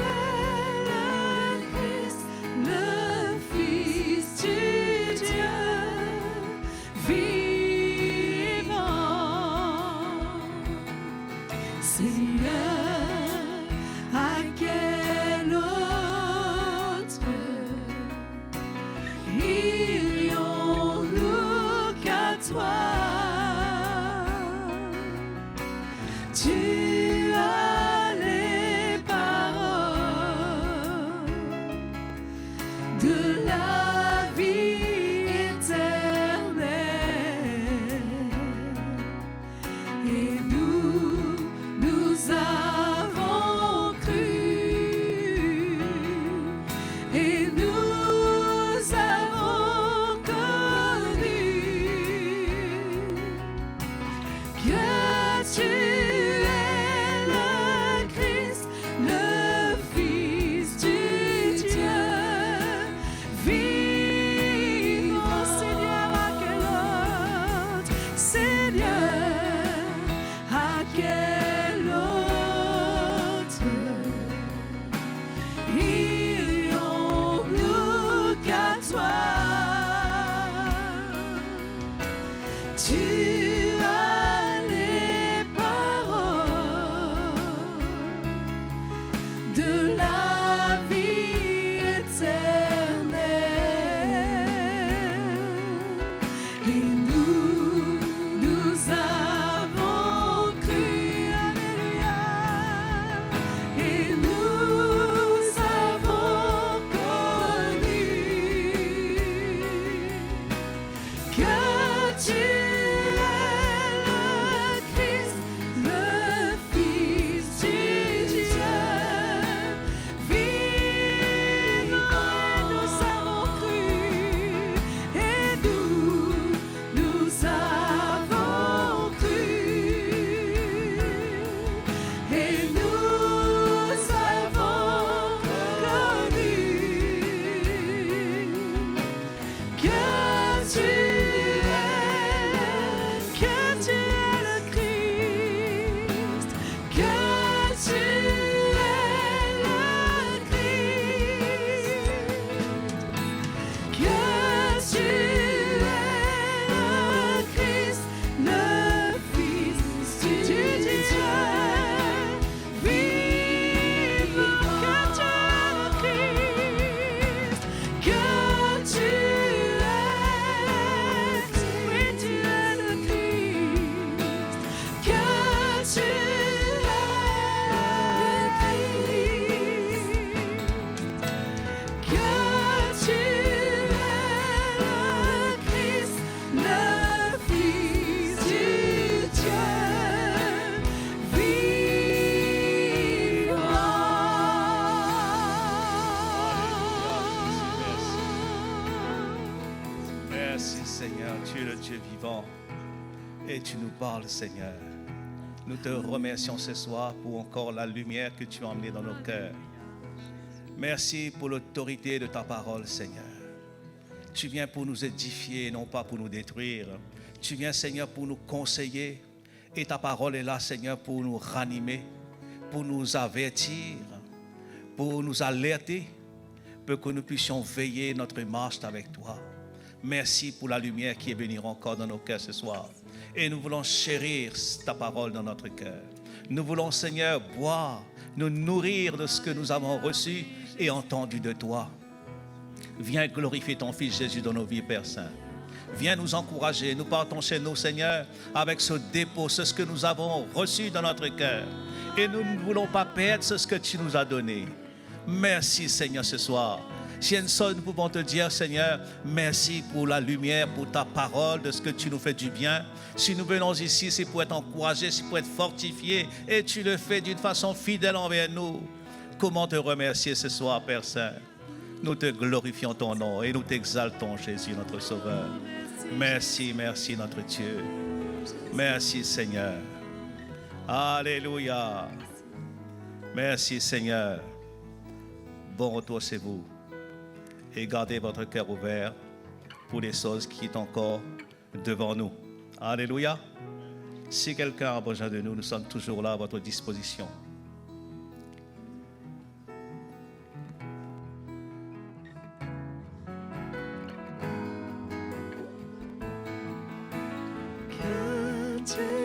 tu as les paroles de la vie éternelle. Et nous avons cru, alléluia, et nous avons connu que tu es le Christ, le Fils du Dieu vivant. Nous avons cru, et nous avons cru, et nous avons connu que tu es le Christ, que tu es le Christ, que tu es le Christ, le Fils du Dieu vivant. Que tu es le Christ, que tu es, oui, tu es le Christ, que tu es le Christ, le Fils du Dieu vivant. Merci Seigneur, tu es le Dieu vivant et tu nous parles Seigneur. Nous te remercions ce soir pour encore la lumière que tu as emmenée dans nos cœurs. Merci pour l'autorité de ta parole Seigneur. Tu viens pour nous édifier, non pas pour nous détruire. Tu viens Seigneur pour nous conseiller et ta parole est là Seigneur pour nous ranimer, pour nous avertir, pour nous alerter, pour que nous puissions veiller notre marche avec toi. Merci pour la lumière qui est venue encore dans nos cœurs ce soir. Et nous voulons chérir ta parole dans notre cœur. Nous voulons, Seigneur, boire, nous nourrir de ce que nous avons reçu et entendu de toi. Viens glorifier ton Fils Jésus dans nos vies, Père Saint. Viens nous encourager. Nous partons chez nous, Seigneur, avec ce dépôt, ce que nous avons reçu dans notre cœur. Et nous ne voulons pas perdre ce que tu nous as donné. Merci, Seigneur, ce soir. Si une seule, nous pouvons te dire, Seigneur, merci pour la lumière, pour ta parole, de ce que tu nous fais du bien. Si nous venons ici, c'est pour être encouragés, c'est pour être fortifiés, et tu le fais d'une façon fidèle envers nous. Comment te remercier ce soir, Père Saint? Nous te glorifions ton nom et nous t'exaltons, Jésus, notre Sauveur. Merci, merci, notre Dieu. Merci, Seigneur. Alléluia. Merci, Seigneur. Bon retour, c'est vous. Et gardez votre cœur ouvert pour les choses qui sont encore devant nous. Alléluia. Si quelqu'un a besoin de nous, nous sommes toujours là à votre disposition. Que tu